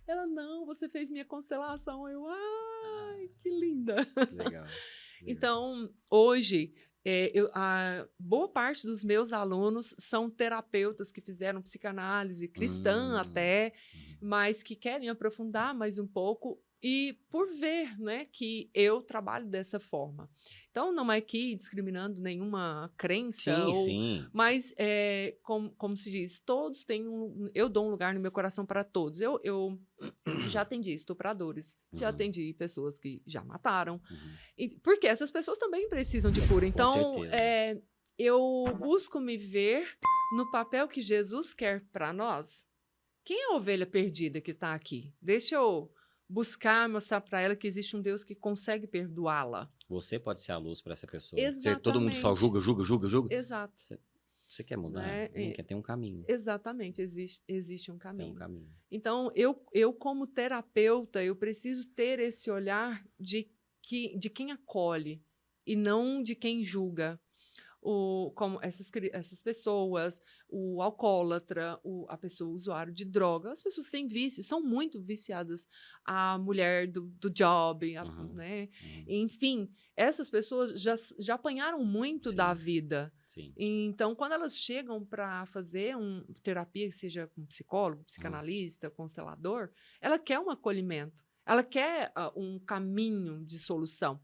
Ela, não, você fez minha constelação. Eu, ai, que linda. Que legal. Então, hoje, a boa parte dos meus alunos são terapeutas que fizeram psicanálise cristã até, mas que querem aprofundar mais um pouco e por ver, né, que eu trabalho dessa forma. Então, não é aqui discriminando nenhuma crença, Sim. mas, como se diz, todos têm eu dou um lugar no meu coração para todos. Eu já atendi estupradores, já atendi pessoas que já mataram, Uhum. porque essas pessoas também precisam de cura. Então, certeza. eu busco me ver no papel que Jesus quer para nós. Quem é a ovelha perdida que está aqui? Deixa eu buscar, mostrar para ela que existe um Deus que consegue perdoá-la. Você pode ser a luz para essa pessoa. Todo mundo só Exatamente. julga. Exato. Você quer mudar? Né? Não quer ter um caminho. Exatamente, existe um Tem caminho. um caminho. Então, eu como terapeuta, eu preciso ter esse olhar de quem acolhe e não de quem julga. Como essas pessoas, o alcoólatra, a pessoa usuário de droga, as pessoas têm vícios, são muito viciadas. A mulher do job, né? Uhum. Enfim, essas pessoas já apanharam muito da vida. Sim. Então, quando elas chegam para fazer uma terapia, seja com psicólogo, psicanalista, constelador, ela quer um acolhimento, ela quer um caminho de solução.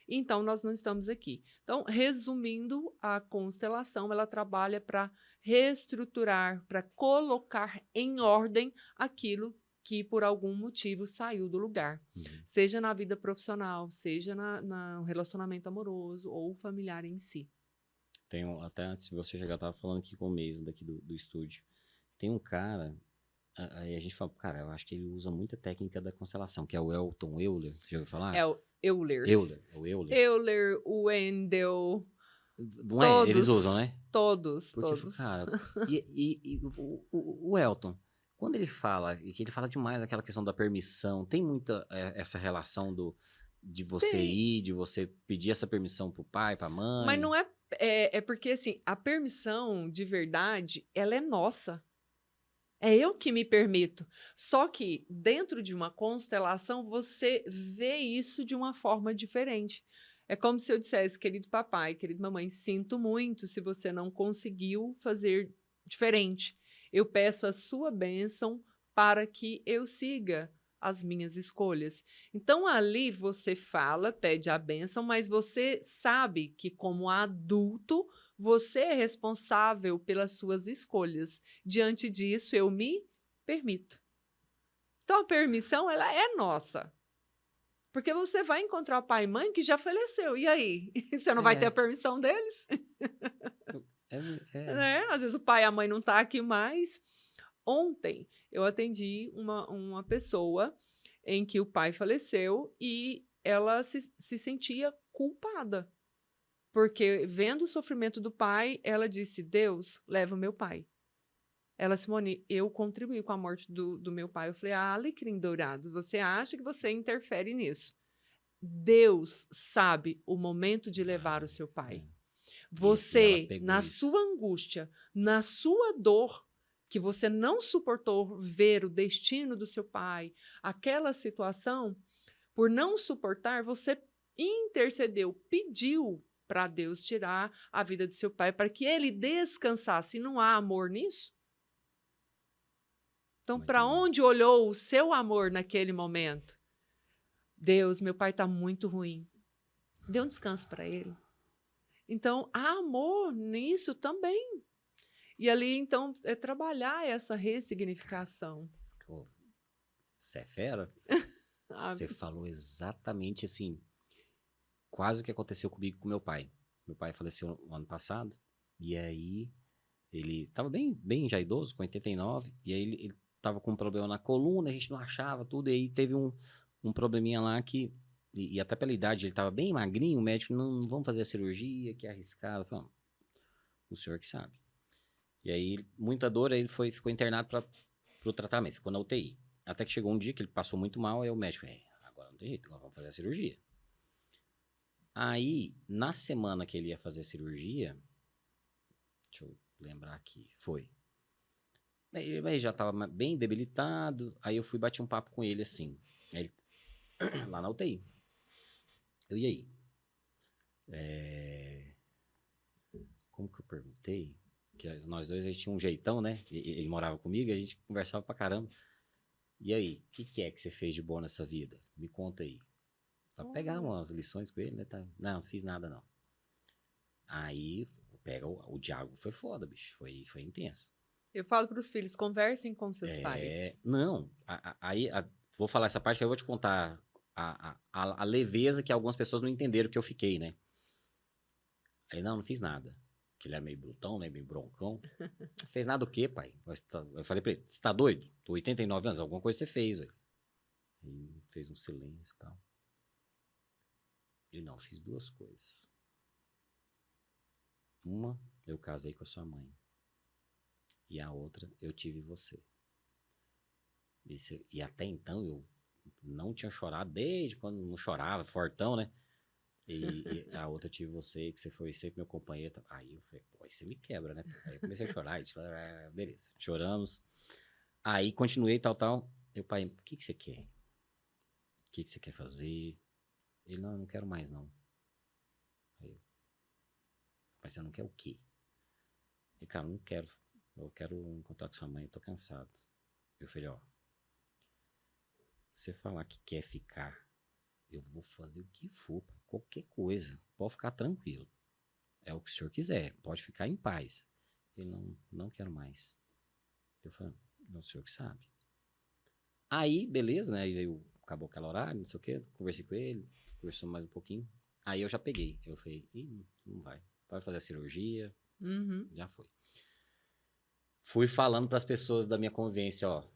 Então, nós não estamos aqui. Então, resumindo, a constelação, ela trabalha para reestruturar, para colocar em ordem aquilo que, por algum motivo, saiu do lugar. Seja na vida profissional, seja no relacionamento amoroso ou familiar em si. Até antes de você chegar, eu estava falando aqui com o Mason, daqui do estúdio. Tem um cara, aí a gente fala, cara, eu acho que ele usa muita técnica da constelação, que é o Elton Euler. Já ouviu falar? É o Euler. Euler. Euler, Wendell. Não todos, é? Eles usam, né? Todos, porque, todos. Cara, e o Elton, quando ele fala, e que ele fala demais aquela questão da permissão, tem muita essa relação de você ir, de você pedir essa permissão pro pai, pra mãe. Mas não é porque, assim, a permissão de verdade, ela é nossa. É eu que me permito. Só que dentro de uma constelação, você vê isso de uma forma diferente. É como se eu dissesse, querido papai, querida mamãe, sinto muito se você não conseguiu fazer diferente. Eu peço a sua bênção para que eu siga as minhas escolhas. Então ali você fala, pede a bênção, mas você sabe que como adulto você é responsável pelas suas escolhas. Diante disso, eu me permito. Então, a permissão, ela é nossa. Porque você vai encontrar o pai e mãe que já faleceu. E aí? Você não vai ter a É, permissão deles? é, é. Né? Às vezes o pai e a mãe não estão aqui mais. Ontem, eu atendi uma pessoa em que o pai faleceu e ela se sentia culpada. Porque, vendo o sofrimento do pai, ela disse: Deus, leva o meu pai. Ela, Simone, eu contribuí com a morte do meu pai. Eu falei: ah, alecrim dourado, você acha que você interfere nisso? Deus sabe o momento de levar o seu Mas, pai. e ela Você, pegou na sua isso. angústia, na sua dor, que você não suportou ver o destino do seu pai, aquela situação, por não suportar, você intercedeu, pediu para Deus tirar a vida do seu pai, para que ele descansasse. E não há amor nisso? Então, Muito para bom. onde olhou o seu amor naquele momento? Deus, meu pai está muito ruim. Dê um descanso para ele. Então, há amor nisso também. E ali, então, é trabalhar essa ressignificação. Pô, você é fera? Você Sabe? falou exatamente assim, quase o que aconteceu comigo com meu pai. Meu pai faleceu no ano passado, e aí ele tava bem já idoso, com 89, e aí ele tava com um problema na coluna, a gente não achava tudo, e aí teve um probleminha lá que, e até pela idade, ele tava bem magrinho, o médico, não vamos fazer a cirurgia, que é arriscado. Eu falei, o senhor que sabe. E aí, muita dor, aí ele ficou internado para o tratamento, ficou na UTI. Até que chegou um dia que ele passou muito mal, aí o médico, agora não tem jeito, agora vamos fazer a cirurgia. Aí, na semana que ele ia fazer a cirurgia, deixa eu lembrar aqui, foi. Ele já estava bem debilitado, aí eu fui bater um papo com ele assim, aí lá na UTI. E aí? Como que eu perguntei? Que nós dois, a gente tinha um jeitão, né? Ele morava comigo, a gente conversava pra caramba. E aí, o que é que você fez de bom nessa vida? Me conta aí. Pra pegar Olha, umas lições com ele, né? Tá? Não fiz nada não. Aí, pega o diálogo foi foda, bicho. Foi intenso. eu falo para os filhos, conversem com seus pais. Não, aí vou falar essa parte que eu vou te contar a leveza que algumas pessoas não entenderam que eu fiquei, né? Aí, não fiz nada. Que ele é meio brutão, né? Meio broncão. Fez nada o quê, pai? Eu falei pra ele, você tá doido? Tô 89 anos, alguma coisa você fez, velho. Aí fez um silêncio e tal. Ele, não, fiz duas coisas. Uma, eu casei com a sua mãe. E a outra, eu tive você. E até então eu não tinha chorado, desde quando não chorava, fortão, né? E a outra eu tive você, que você foi sempre meu companheiro. Aí eu falei, pô, aí você me quebra, né? Aí eu comecei a chorar, e falei, beleza, choramos. Aí continuei, tal. Meu pai, o que você quer? O que você quer fazer? Ele, não, eu não quero mais, não. Aí eu, mas você não quer o quê? Ele, cara, não quero. Eu quero encontrar com sua mãe, eu tô cansado. Eu falei, ó, você falar que quer ficar, eu vou fazer o que for, qualquer coisa. Pode ficar tranquilo. É o que o senhor quiser, pode ficar em paz. Ele, não quero mais. Eu falei, é o senhor que sabe. Aí, beleza, né? Aí acabou aquele horário, não sei o quê. Conversei com ele, conversou mais um pouquinho. Aí eu já peguei. Eu falei, não vai. Vai fazer a cirurgia, Uhum. já foi. Fui falando para as pessoas da minha convivência, ó.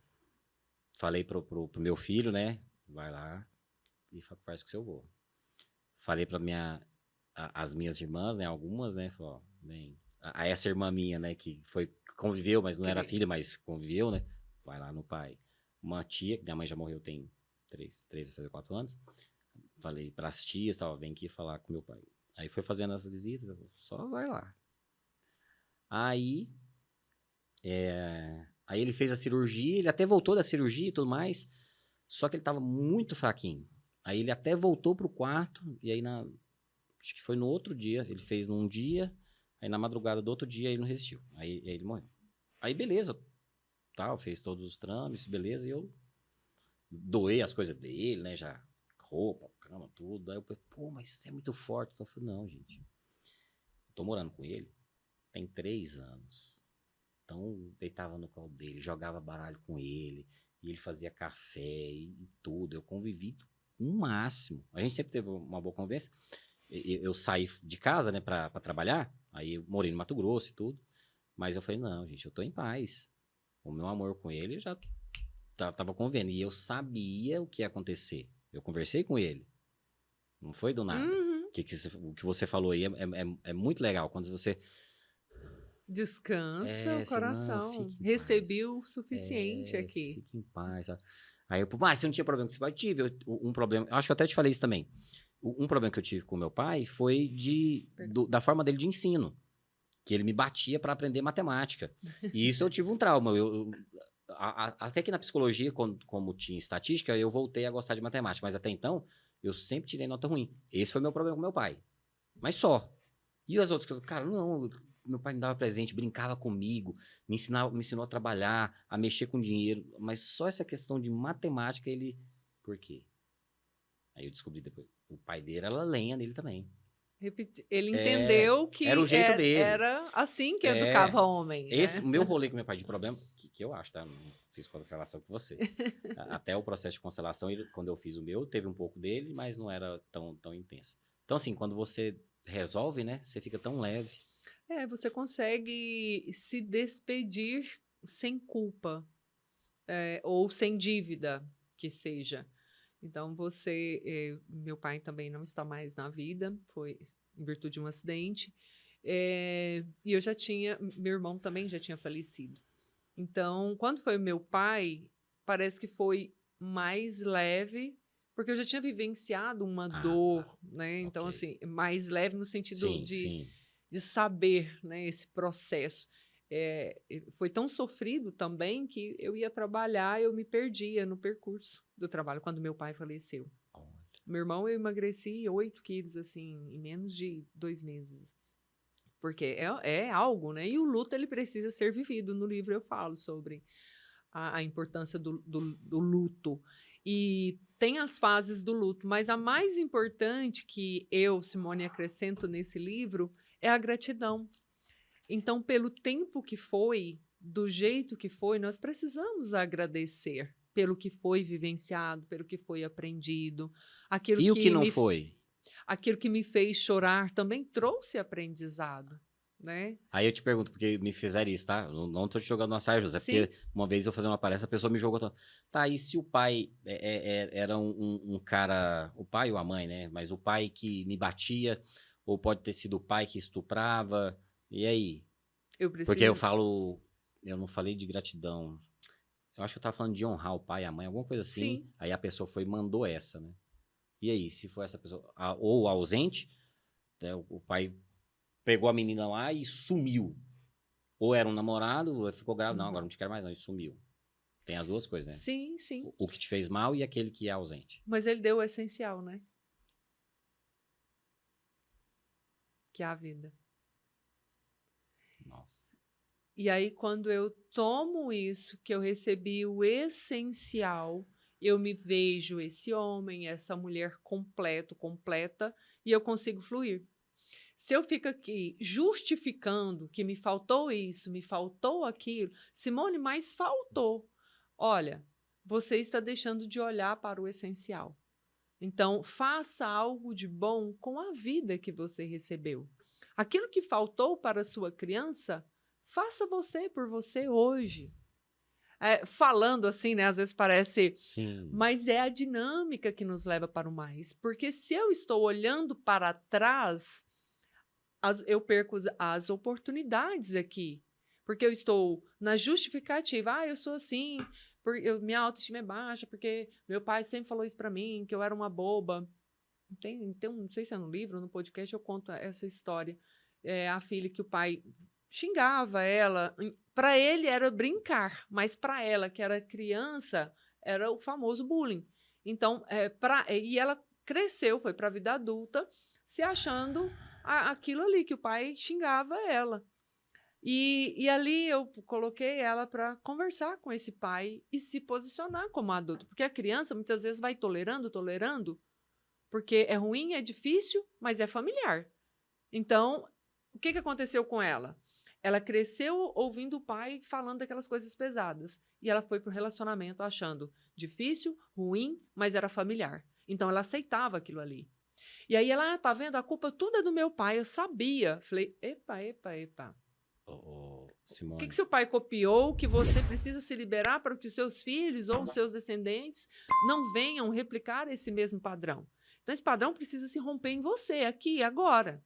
Falei pro meu filho, né? Vai lá e faz com o seu avô. Falei para as minhas irmãs, né? Algumas, né? Falou, ó, bem, essa irmã minha, né? Que conviveu, mas não era filha, mas conviveu, né? Vai lá no pai. Uma tia, que minha mãe já morreu tem 3 vai fazer 4 anos. Falei para as tias, tal, vem aqui falar com meu pai. Aí foi fazendo as visitas, só vai lá. Aí, Aí ele fez a cirurgia, ele até voltou da cirurgia e tudo mais, só que ele tava muito fraquinho. Aí ele até voltou pro quarto, e aí acho que foi no outro dia, ele fez num dia, aí na madrugada do outro dia ele não resistiu. Aí ele morreu. Aí beleza, tal, fez todos os trâmites, beleza, e eu doei as coisas dele, né, já, roupa, cama, tudo. Aí eu falei, pô, mas isso é muito forte. Então eu falei, não, gente, eu tô morando com ele, tem 3 anos. Então, deitava no colo dele, jogava baralho com ele, e ele fazia café e tudo. Eu convivi o máximo. A gente sempre teve uma boa convivência. Eu saí de casa, né, pra trabalhar, aí eu morei no Mato Grosso e tudo, mas eu falei, não, gente, eu tô em paz. O meu amor com ele eu já tava convivendo, e eu sabia o que ia acontecer. Eu conversei com ele, não foi do nada. Uhum. O que você falou aí é muito legal, quando você... Descansa o Você, não, coração. fique em paz. Recebi o suficiente aqui. Fique em paz. Sabe? Aí eu, mas você não tinha problema com seu pai? Eu tive um problema, eu acho que eu até te falei isso também. Um problema que eu tive com meu pai foi da forma dele de ensino, que ele me batia para aprender matemática. E isso eu tive um trauma. Até que na psicologia, como tinha estatística, eu voltei a gostar de matemática, mas até então, eu sempre tirei nota ruim. Esse foi meu problema com meu pai. Mas só. E as outras? Cara, não, meu pai me dava presente, brincava comigo, me ensinou a trabalhar, a mexer com dinheiro, mas só essa questão de matemática, ele... Por quê? Aí eu descobri depois. O pai dele era lenha nele também. Ele entendeu que era o jeito dele. era assim que educava homem, Esse, né? o meu rolê com meu pai de problema, que eu acho, tá? Não fiz constelação com você. Até o processo de constelação, quando eu fiz o meu, teve um pouco dele, mas não era tão intenso. Então, assim, quando você resolve, né? Você fica tão leve. Você consegue se despedir sem culpa, ou sem dívida, que seja. Então, meu pai também não está mais na vida, foi em virtude de um acidente, e meu irmão também já tinha falecido. Então, quando foi meu pai, parece que foi mais leve, porque eu já tinha vivenciado uma dor, Tá. né? Então, Okay. assim, mais leve no sentido Sim. de saber, né, esse processo. Foi tão sofrido também que eu ia trabalhar, eu me perdia no percurso do trabalho quando meu pai faleceu. Meu irmão, eu emagreci 8 quilos, assim, em menos de 2 meses. Porque é algo, né? E o luto, ele precisa ser vivido. No livro eu falo sobre a importância do luto. E tem as fases do luto, mas a mais importante que eu, Simone, acrescento nesse livro é a gratidão. Então, pelo tempo que foi, do jeito que foi, nós precisamos agradecer pelo que foi vivenciado, pelo que foi aprendido. E o que não foi? Aquilo que me fez chorar também trouxe aprendizado, né? Aí eu te pergunto, porque me fizeram isso, tá? Eu não tô te jogando uma saia justa, é porque uma vez eu fazendo uma palestra, a pessoa me jogou... Tá, e se o pai era um cara... O pai ou a mãe, né? Mas o pai que me batia, ou pode ter sido o pai que estuprava, e aí? Porque eu não falei de gratidão. Eu acho que eu tava falando de honrar o pai e a mãe, alguma coisa assim. Sim. Aí a pessoa foi e mandou essa, né? E aí, se for essa pessoa... Ou ausente, né, o pai pegou a menina lá e sumiu. Ou era um namorado, ficou grávida, não, agora não te quero mais não, e sumiu. Tem as duas coisas, né? Sim. O que te fez mal e aquele que é ausente. Mas ele deu o essencial, né? Que é a vida. Nossa. E aí, quando eu tomo isso, que eu recebi o essencial, eu me vejo esse homem, essa mulher completa, e eu consigo fluir. Se eu fico aqui justificando que me faltou isso, me faltou aquilo, Simone, mas faltou. Olha, você está deixando de olhar para o essencial. Então, faça algo de bom com a vida que você recebeu. Aquilo que faltou para a sua criança, faça você por você hoje. Falando assim, né? Às vezes parece... Sim. Mas é a dinâmica que nos leva para o mais. Porque se eu estou olhando para trás, eu perco as oportunidades aqui. Porque eu estou na justificativa. Eu sou assim, minha autoestima é baixa, porque meu pai sempre falou isso para mim, que eu era uma boba. Não sei se é no livro ou no podcast, eu conto essa história. A filha que o pai xingava ela. Para ele era brincar, mas para ela, que era criança, era o famoso bullying. Então, e ela cresceu, foi para a vida adulta, se achando aquilo ali, que o pai xingava ela. E ali eu coloquei ela para conversar com esse pai e se posicionar como adulto. Porque a criança muitas vezes vai tolerando, tolerando, porque é ruim, é difícil, mas é familiar. Então, o que aconteceu com ela? Ela cresceu ouvindo o pai falando daquelas coisas pesadas. E ela foi para o relacionamento achando difícil, ruim, mas era familiar. Então, ela aceitava aquilo ali. E aí ela, tá vendo? A culpa tudo é do meu pai, eu sabia. Falei, epa, epa, epa. O Simone. que seu pai copiou que você precisa se liberar para que os seus filhos ou os seus descendentes não venham replicar esse mesmo padrão? Então, esse padrão precisa se romper em você, aqui, agora.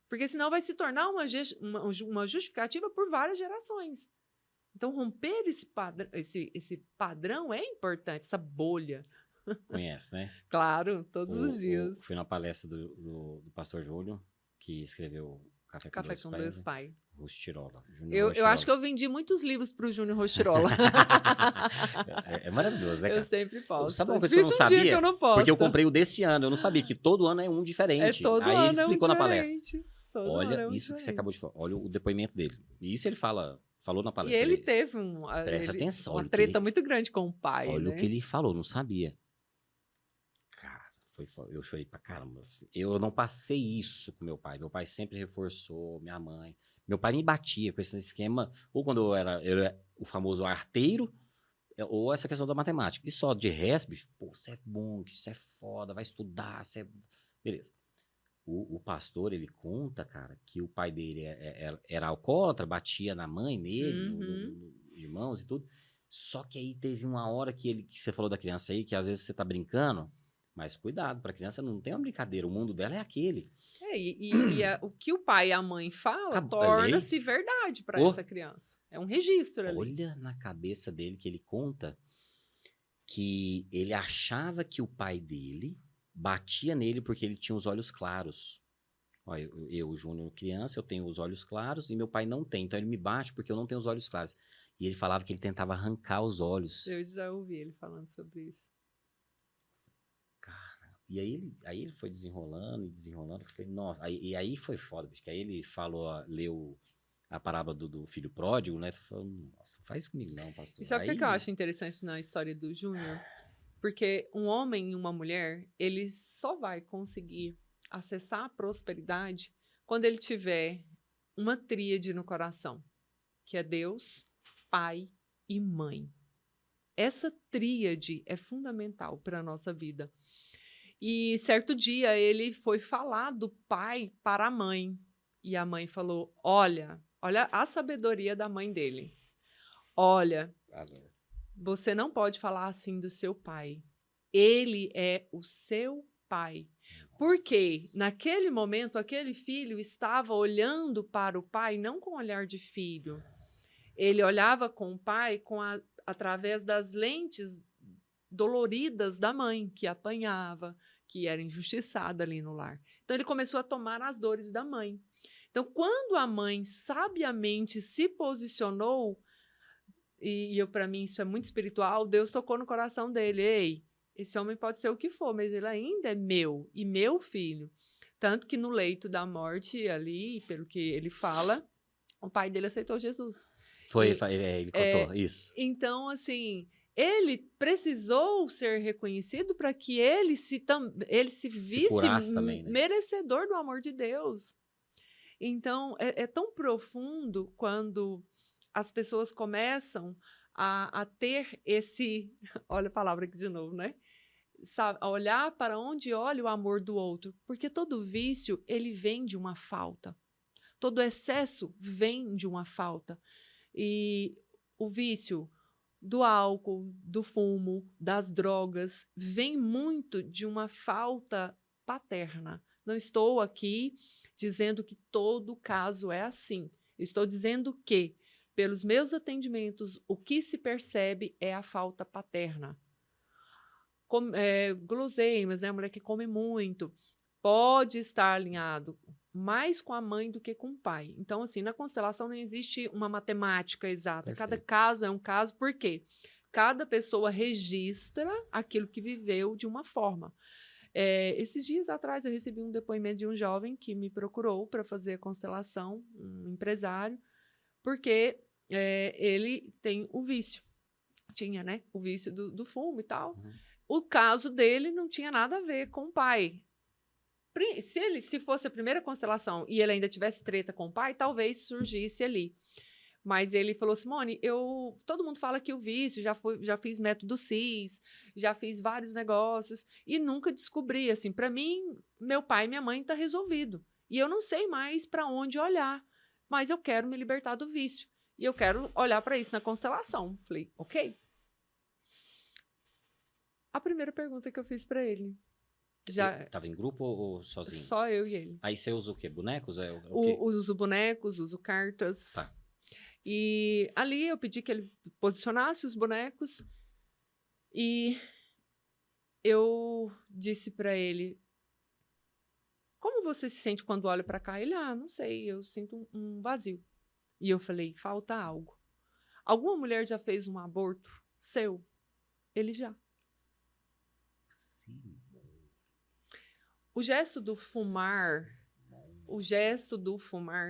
Porque senão vai se tornar uma justificativa por várias gerações. Então, romper esse padrão é importante, essa bolha. Conhece, né? Claro, todos os dias. Fui na palestra do pastor Júlio, que escreveu Café com Deus Pai. Rostirola. Eu acho que eu vendi muitos livros para o Júnior Rostirola. É maravilhoso, né, cara? Eu sempre posto. Sabe uma coisa que eu não sabia? Que eu não posto. Porque eu comprei o desse ano. Eu não sabia que todo ano é um diferente. Aí ele explicou na palestra. Olha isso que você acabou de falar. Olha o depoimento dele. E isso ele falou na palestra. E ele teve presta atenção. Uma treta muito grande com o pai. Olha o que ele falou, não sabia. Cara, eu chorei pra caramba. Eu não passei isso com meu pai. Meu pai sempre reforçou, minha mãe. Meu pai me batia com esse esquema, ou quando eu era o famoso arteiro, ou essa questão da matemática. E só de resto, bicho, pô, você é bom, você é foda, vai estudar, você é... Beleza. O pastor, ele conta, cara, que o pai dele era alcoólatra, batia na mãe, nele, nos irmãos e tudo. Só que aí teve uma hora que você falou da criança aí, que às vezes você tá brincando, mas cuidado, pra criança não tem uma brincadeira, o mundo dela é aquele. O que o pai e a mãe falam torna-se verdade para essa criança. É um registro ali. Olha na cabeça dele que ele conta que ele achava que o pai dele batia nele porque ele tinha os olhos claros. Olha, eu, Júnior, criança, eu tenho os olhos claros e meu pai não tem. Então ele me bate porque eu não tenho os olhos claros. E ele falava que ele tentava arrancar os olhos. Eu já ouvi ele falando sobre isso. E aí ele foi desenrolando e desenrolando. Eu falei, nossa. Aí foi foda, porque aí ele leu a parábola do filho pródigo, né? Tu falou, nossa, não faz comigo não, pastor. E sabe o que eu acho interessante na história do Júnior? Porque um homem e uma mulher, ele só vai conseguir acessar a prosperidade quando ele tiver uma tríade no coração, que é Deus, Pai e Mãe. Essa tríade é fundamental para a nossa vida. E certo dia ele foi falar do pai para a mãe. E a mãe falou, olha a sabedoria da mãe dele. Olha, você não pode falar assim do seu pai. Ele é o seu pai. Porque naquele momento, aquele filho estava olhando para o pai não com olhar de filho. Ele olhava com o pai através das lentes doloridas da mãe, que apanhava, que era injustiçada ali no lar. Então, ele começou a tomar as dores da mãe. Então, quando a mãe sabiamente se posicionou, para mim isso é muito espiritual, Deus tocou no coração dele, ei, esse homem pode ser o que for, mas ele ainda é meu e meu filho. Tanto que no leito da morte ali, pelo que ele fala, o pai dele aceitou Jesus. Ele contou isso. Então, assim, ele precisou ser reconhecido para que ele se visse também, né? merecedor do amor de Deus. Então, é tão profundo quando as pessoas começam a ter esse... Olha a palavra aqui de novo, né? A olhar para onde olha o amor do outro. Porque todo vício, ele vem de uma falta. Todo excesso vem de uma falta. E o vício do álcool, do fumo, das drogas, vem muito de uma falta paterna. Não estou aqui dizendo que todo caso é assim. Estou dizendo que, pelos meus atendimentos, o que se percebe é a falta paterna. Guloseimas, né? A mulher que come muito, pode estar alinhado mais com a mãe do que com o pai. Então, assim, na constelação não existe uma matemática exata. Cada Perfeito. caso é um caso, por quê? Cada pessoa registra aquilo que viveu de uma forma. Esses dias atrás eu recebi um depoimento de um jovem que me procurou para fazer a constelação, um empresário, porque ele tem o vício. Tinha, né? O vício do fumo e tal. Uhum. O caso dele não tinha nada a ver com o pai. Se fosse a primeira constelação e ele ainda tivesse treta com o pai, talvez surgisse ali. Mas ele falou, Simone, todo mundo fala que o vício, já fiz método CIS, já fiz vários negócios e nunca descobri, assim, para mim, meu pai e minha mãe tá resolvido. E eu não sei mais para onde olhar, mas eu quero me libertar do vício. E eu quero olhar para isso na constelação. Falei, ok. A primeira pergunta que eu fiz para ele, Tava em grupo ou sozinho? só eu e ele. Aí você usa o quê? Bonecos? O quê? Uso bonecos, uso cartas. Tá. E ali eu pedi que ele posicionasse os bonecos e eu disse para ele, como você se sente quando olha para cá? Ele, não sei, eu sinto um vazio. E eu falei, falta algo. Alguma mulher já fez um aborto seu? Ele já. Sim. O gesto do fumar,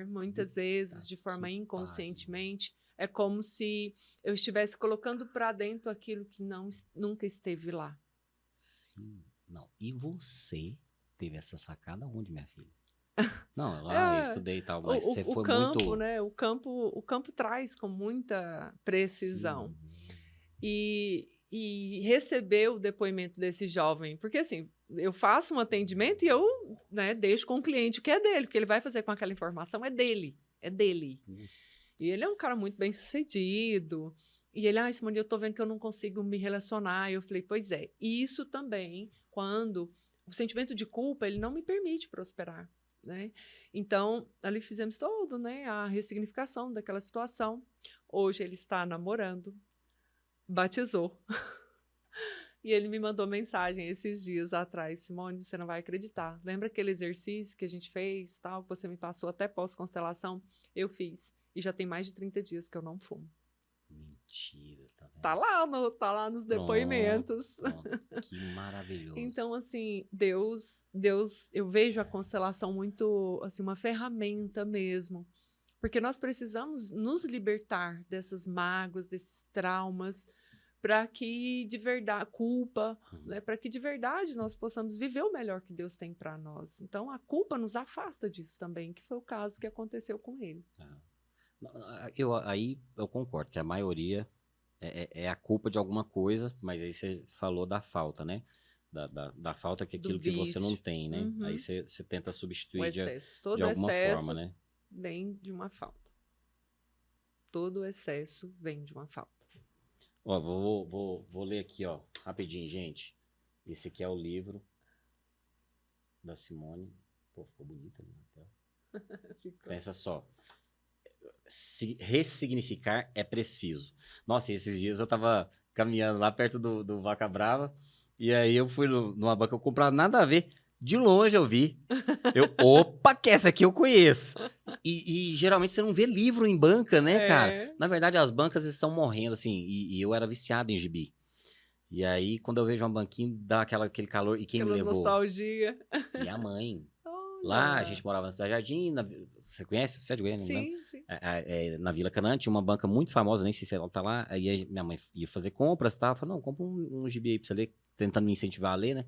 muitas vezes, de forma inconscientemente, é como se eu estivesse colocando para dentro aquilo que nunca esteve lá. Sim. Não. E você teve essa sacada onde, minha filha? Não, lá eu estudei e tal, mas você foi campo, muito... né? O campo traz com muita precisão. Sim. E receber o depoimento desse jovem, porque assim, eu faço um atendimento e eu, né, deixo com o cliente o que é dele, porque ele vai fazer com aquela informação é dele. E ele é um cara muito bem sucedido. E ele, Simone, eu tô vendo que eu não consigo me relacionar. E eu falei, pois é. E isso também, quando o sentimento de culpa, ele não me permite prosperar, né? Então, ali fizemos todo, né, a ressignificação daquela situação. Hoje ele está namorando, batizou. E ele me mandou mensagem esses dias atrás, Simone, você não vai acreditar. Lembra aquele exercício que a gente fez, tal, que você me passou até pós-constelação? Eu fiz. E já tem mais de 30 dias que eu não fumo. Mentira, tá vendo? Tá lá nos depoimentos. Pronto. Que maravilhoso. Então, assim, Deus, eu vejo a constelação muito, assim, uma ferramenta mesmo. Porque nós precisamos nos libertar dessas mágoas, desses traumas, para que de verdade, culpa, né, para que de verdade nós possamos viver o melhor que Deus tem para nós. Então, a culpa nos afasta disso também, que foi o caso que aconteceu com ele. Aí eu concordo que a maioria é a culpa de alguma coisa, mas aí você falou da falta, né? Da falta que aquilo que você não tem, né? Uhum. Aí você tenta substituir O excesso. Todo de alguma excesso forma, né? vem de uma falta. Todo excesso vem de uma falta. Ó, vou ler aqui, ó, rapidinho, gente. Esse aqui é o livro da Simone. Pô, ficou bonito ali na tela. Pensa só. Ressignificar é preciso. Nossa, esses dias eu tava caminhando lá perto do Vaca Brava, e aí eu fui numa banca, eu comprava nada a ver. De longe eu vi. Opa, que essa aqui eu conheço. E geralmente você não vê livro em banca, né, cara? Na verdade, as bancas estão morrendo, assim, e eu era viciado em gibi. E aí, quando eu vejo uma banquinha, dá aquele calor. E quem me levou? Nostalgia. Minha mãe. Lá, a gente morava na Cidade Jardim. Você conhece? Você é de Goiânia? Sim. Na Vila Canaã tinha uma banca muito famosa, nem sei se ela tá lá. Aí minha mãe ia fazer compras e tal. Falei, não, compra um gibi aí pra você ler, tentando me incentivar a ler, né?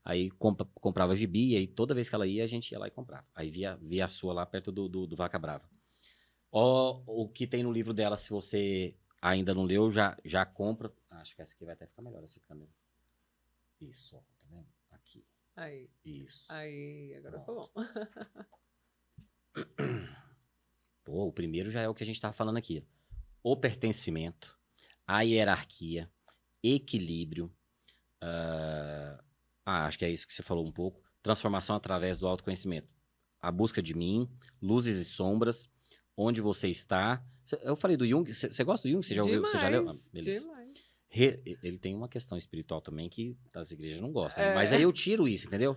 Aí comprava gibi, e aí toda vez que ela ia, a gente ia lá e comprava. Aí via a sua lá perto do Vaca Brava. Ó, o que tem no livro dela, se você ainda não leu, já compra. Acho que essa aqui vai até ficar melhor, essa câmera. Isso, ó, tá vendo? Aqui. Aí. Isso. Aí, agora ficou bom. Pô, o primeiro já é o que a gente tava falando aqui. O pertencimento, a hierarquia, equilíbrio, acho que é isso que você falou um pouco. Transformação através do autoconhecimento. A busca de mim, luzes e sombras, onde você está. Eu falei do Jung. Você gosta do Jung? Você já ouviu? Demais, Você já leu? Beleza. Demais. Ele tem uma questão espiritual também que as igrejas não gostam, né? Mas aí eu tiro isso, entendeu?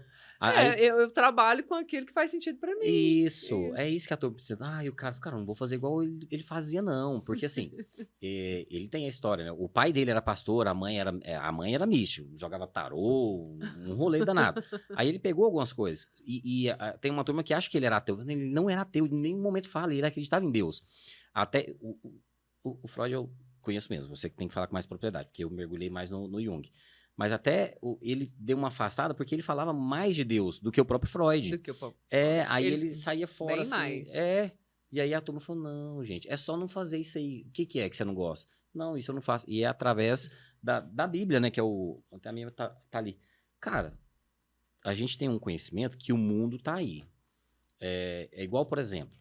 Eu trabalho com aquilo que faz sentido pra mim. Isso, é isso que a turma precisa. E o cara fica, não vou fazer igual ele fazia, não. Porque assim, ele tem a história, né? O pai dele era pastor, a mãe era mística, jogava tarô, um rolê danado. Aí ele pegou algumas coisas. Tem uma turma que acha que ele era ateu. Ele não era ateu, em nenhum momento fala, ele acreditava em Deus. Até o Freud eu conheço mesmo, você que tem que falar com mais propriedade, porque eu mergulhei mais no Jung. Mas até ele deu uma afastada porque ele falava mais de Deus do que o próprio Freud. Aí ele saía fora bem assim. Mais. E aí a turma falou: não, gente, é só não fazer isso aí. O que é que você não gosta? Não, isso eu não faço. E é através da Bíblia, né? Que é o. Até a minha tá ali. Cara, a gente tem um conhecimento que o mundo tá aí. É igual, por exemplo,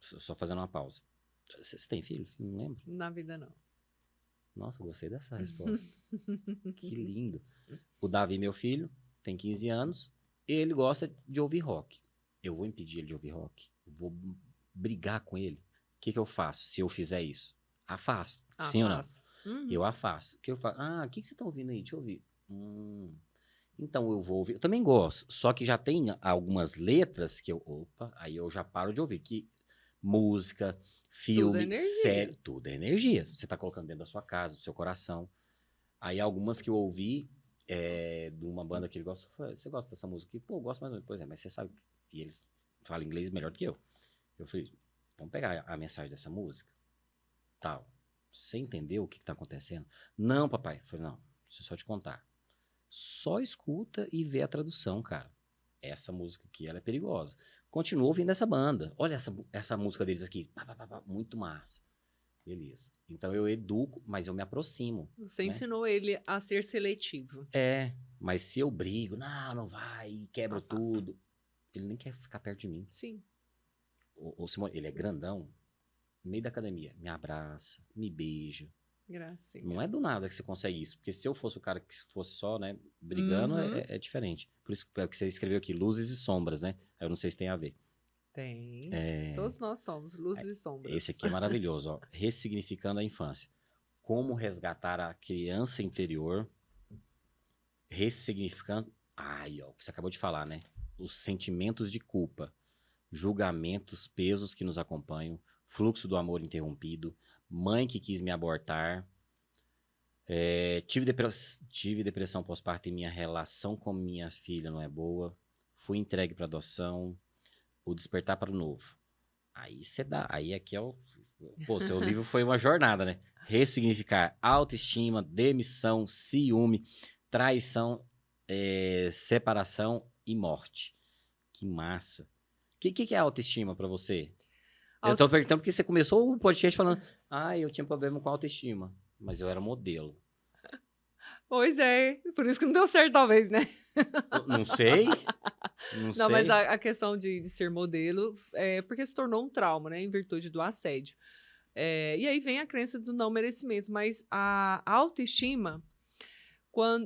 só fazendo uma pausa. Você tem filho? Não lembro. Na vida, não. Nossa, gostei dessa resposta. Que lindo. O Davi, meu filho, tem 15 anos. Ele gosta de ouvir rock. Eu vou impedir ele de ouvir rock? Vou brigar com ele? O que eu faço se eu fizer isso? Afasto. Sim ou não? Uhum. Eu afasto. O que eu faço? O que você tá ouvindo aí? Deixa eu ouvir. Então eu vou ouvir. Eu também gosto. Só que já tem algumas letras que aí eu já paro de ouvir. Que música... Filme, série, tudo é energia. Você tá colocando dentro da sua casa, do seu coração. Aí algumas que eu ouvi de uma banda que ele gosta, você gosta dessa música? Pô, eu gosto mais ou menos. Pois é, mas você sabe, e eles falam inglês melhor do que eu. Eu falei, vamos pegar a mensagem dessa música? Tal. Você entendeu o que tá acontecendo? Não, papai. Eu falei, não, deixa eu só te contar. Só escuta e vê a tradução, cara. Essa música aqui, ela é perigosa. Continua ouvindo essa banda. Olha essa música deles aqui. Muito massa. Beleza. Então eu educo, mas eu me aproximo. Você ensinou ele a ser seletivo. Mas se eu brigo, não vai, quebro tudo. Ele nem quer ficar perto de mim. Sim. O Simone, ele é grandão. No meio da academia, me abraça, me beija. Gracinha. Não é do nada que você consegue isso. Porque se eu fosse o cara que fosse só, né, brigando, é diferente. Por isso que você escreveu aqui, luzes e sombras, né? Eu não sei se tem a ver. Tem. Todos nós somos luzes e sombras. Esse aqui é maravilhoso, ó. Ressignificando a infância. Como resgatar a criança interior, ressignificando... ó, o que você acabou de falar, né? Os sentimentos de culpa, julgamentos, pesos que nos acompanham, fluxo do amor interrompido, mãe que quis me abortar, tive depressão pós-parto e minha relação com minha filha não é boa, fui entregue para adoção, o despertar para o novo. Aí você dá, aí aqui é o... Pô, seu livro foi uma jornada, né? Ressignificar autoestima, demissão, ciúme, traição, separação e morte. Que massa. O que é autoestima para você? Eu tô perguntando porque você começou o podcast falando, eu tinha problema com autoestima, mas eu era modelo. Pois é, por isso que não deu certo talvez, né? Não sei. Não, mas a questão de ser modelo é porque se tornou um trauma, né? Em virtude do assédio. E aí vem a crença do não merecimento, mas a autoestima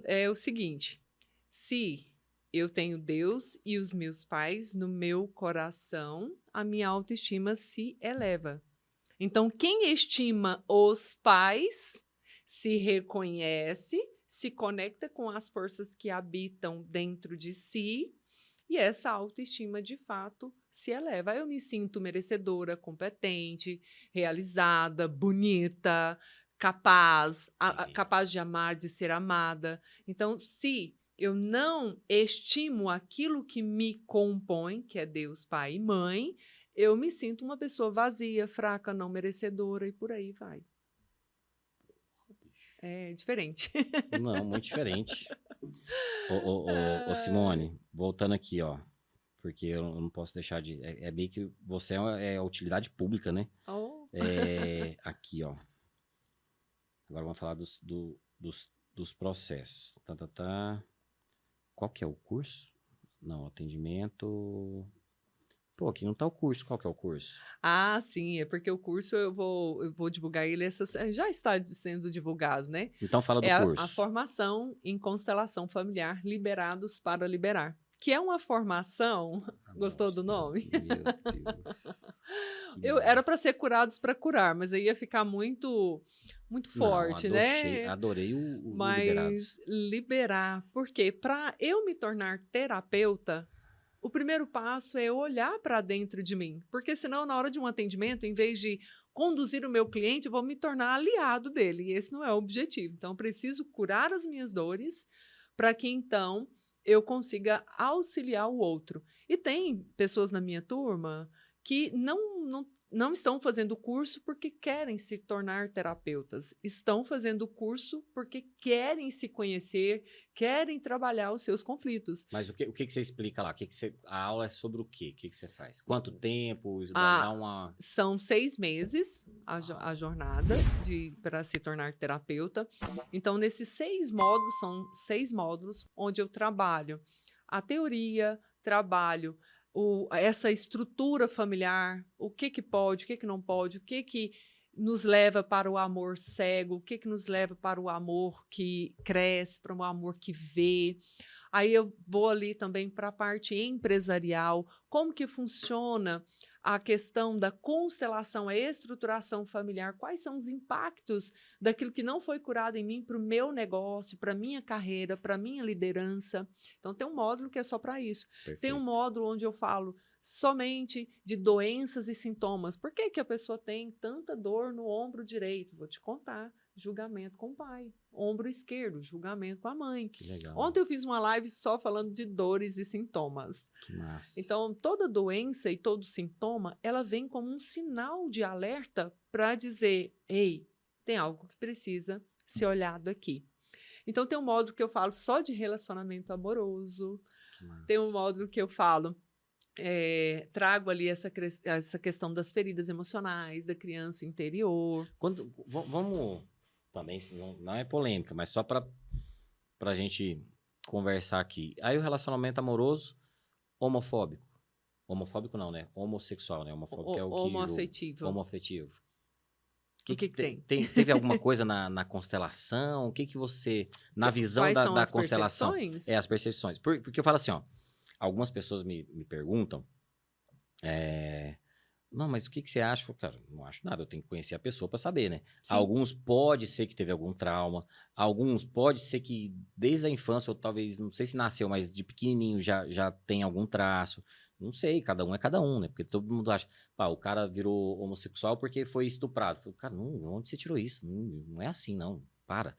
é o seguinte, se eu tenho Deus e os meus pais no meu coração, a minha autoestima se eleva. Então, quem estima os pais se reconhece, se conecta com as forças que habitam dentro de si e essa autoestima, de fato, se eleva. Eu me sinto merecedora, competente, realizada, bonita, capaz de amar, de ser amada. Então, se eu não estimo aquilo que me compõe, que é Deus, Pai e Mãe, eu me sinto uma pessoa vazia, fraca, não merecedora e por aí vai. É diferente. Não, muito diferente. Ô Simone, voltando aqui, ó, porque eu não posso deixar de... É bem que você é utilidade pública, né? Aqui, ó. Agora vamos falar dos processos. Qual que é o curso? Não, atendimento... Pô, aqui não tá o curso. Qual que é o curso? Sim, é porque o curso eu vou divulgar ele, já está sendo divulgado, né? Então fala do curso. A formação em constelação familiar, Liberados para Liberar, que é uma formação... Gostou do nome? Meu Deus. Era para ser Curados para Curar, mas aí ia ficar muito muito Não, forte, né? adorei o Liberados. Mas liberar. Por quê? Para eu me tornar terapeuta, o primeiro passo é eu olhar para dentro de mim. Porque senão, na hora de um atendimento, em vez de conduzir o meu cliente, eu vou me tornar aliado dele. E esse não é o objetivo. Então, eu preciso curar as minhas dores para que, então, eu consiga auxiliar o outro. E tem pessoas na minha turma que não estão fazendo o curso porque querem se tornar terapeutas. Estão fazendo o curso porque querem se conhecer, querem trabalhar os seus conflitos. Mas o que você explica lá? A aula é sobre o quê? O que você faz? Quanto tempo? Ah, Dá uma... São 6 meses a jornada para se tornar terapeuta. Então, nesses 6 módulos, são 6 módulos onde eu trabalho a teoria, trabalho essa estrutura familiar, o que pode, o que não pode, o que nos leva para o amor cego, o que nos leva para o amor que cresce, para o amor que vê. Aí eu vou ali também para a parte empresarial, como que funciona a questão da constelação, a estruturação familiar, quais são os impactos daquilo que não foi curado em mim para o meu negócio, para a minha carreira, para a minha liderança. Então, tem um módulo que é só para isso. Perfeito. Tem um módulo onde eu falo somente de doenças e sintomas. Por que a pessoa tem tanta dor no ombro direito? Vou te contar. Julgamento com o pai. Ombro esquerdo, julgamento com a mãe. Que legal. Ontem eu fiz uma live só falando de dores e sintomas. Que massa. Então, toda doença e todo sintoma, ela vem como um sinal de alerta para dizer, ei, tem algo que precisa ser olhado aqui. Então, tem um módulo que eu falo só de relacionamento amoroso. Tem um módulo que eu falo, trago ali essa questão das feridas emocionais, da criança interior. Vamos, também, não é polêmica, mas só para a gente conversar aqui. Aí o relacionamento amoroso, homofóbico. Homofóbico não, né? Homossexual, né? Homofóbico é o que... Homoafetivo. Homoafetivo. O que tem? Teve alguma coisa na constelação? O que você... Na visão Quais são da as constelação. percepções? As percepções. Porque eu falo assim, ó. Algumas pessoas me perguntam... Não, mas o que você acha? Eu falo, cara, não acho nada. Eu tenho que conhecer a pessoa para saber, né? Sim. Alguns pode ser que teve algum trauma. Alguns pode ser que desde a infância, ou talvez, não sei se nasceu, mas de pequenininho já tem algum traço. Não sei, cada um é cada um, né? Porque todo mundo acha, pá, o cara virou homossexual porque foi estuprado. Eu falo, cara, onde você tirou isso? Não é assim, não. Para.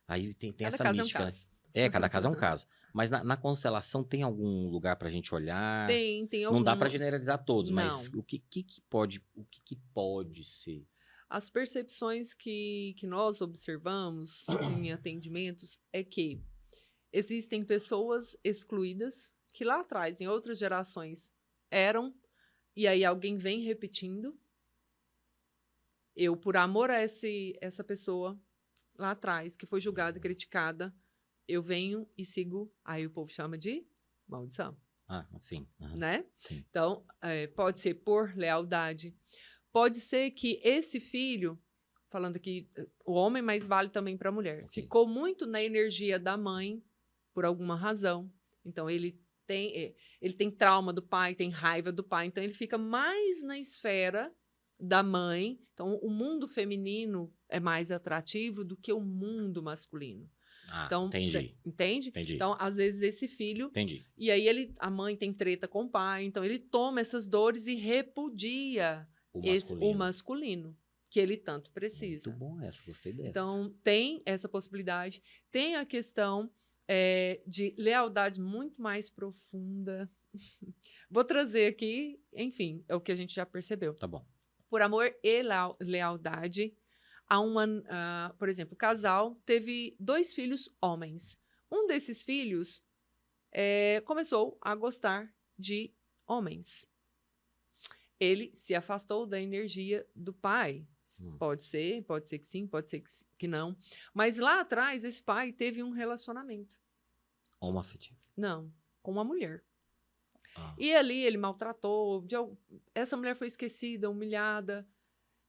Aí tem essa mística, né? Cada caso é um caso. Mas na constelação tem algum lugar pra gente olhar? Tem Não dá pra generalizar todos, mas Não. o que pode ser? As percepções que nós observamos em atendimentos é que existem pessoas excluídas que lá atrás, em outras gerações, eram, e aí alguém vem repetindo. Eu, por amor a essa pessoa lá atrás, que foi julgada e criticada, eu venho e sigo, aí o povo chama de maldição. Ah, sim. Uhum. Né? Sim. Então, pode ser por lealdade. Pode ser que esse filho, falando aqui, o homem, mas vale também para a mulher, Okay. ficou muito na energia da mãe, por alguma razão. Então, ele tem trauma do pai, tem raiva do pai, então ele fica mais na esfera da mãe. Então, o mundo feminino é mais atrativo do que o mundo masculino. Então, entendi. Entende? Entendi. Então, às vezes, esse filho... Entendi. E aí, a mãe tem treta com o pai, então ele toma essas dores e repudia o masculino, que ele tanto precisa. Muito bom essa, gostei dessa. Então, tem essa possibilidade. Tem a questão de lealdade muito mais profunda. Vou trazer aqui, enfim, é o que a gente já percebeu. Tá bom. Por amor e lealdade, por exemplo, o casal teve 2 filhos homens. Um desses filhos começou a gostar de homens. Ele se afastou da energia do pai. Pode ser que sim, pode ser que não. Mas lá atrás, esse pai teve um relacionamento. Homoafetivo. Não, com uma mulher. E ali ele maltratou. Essa mulher foi esquecida, humilhada.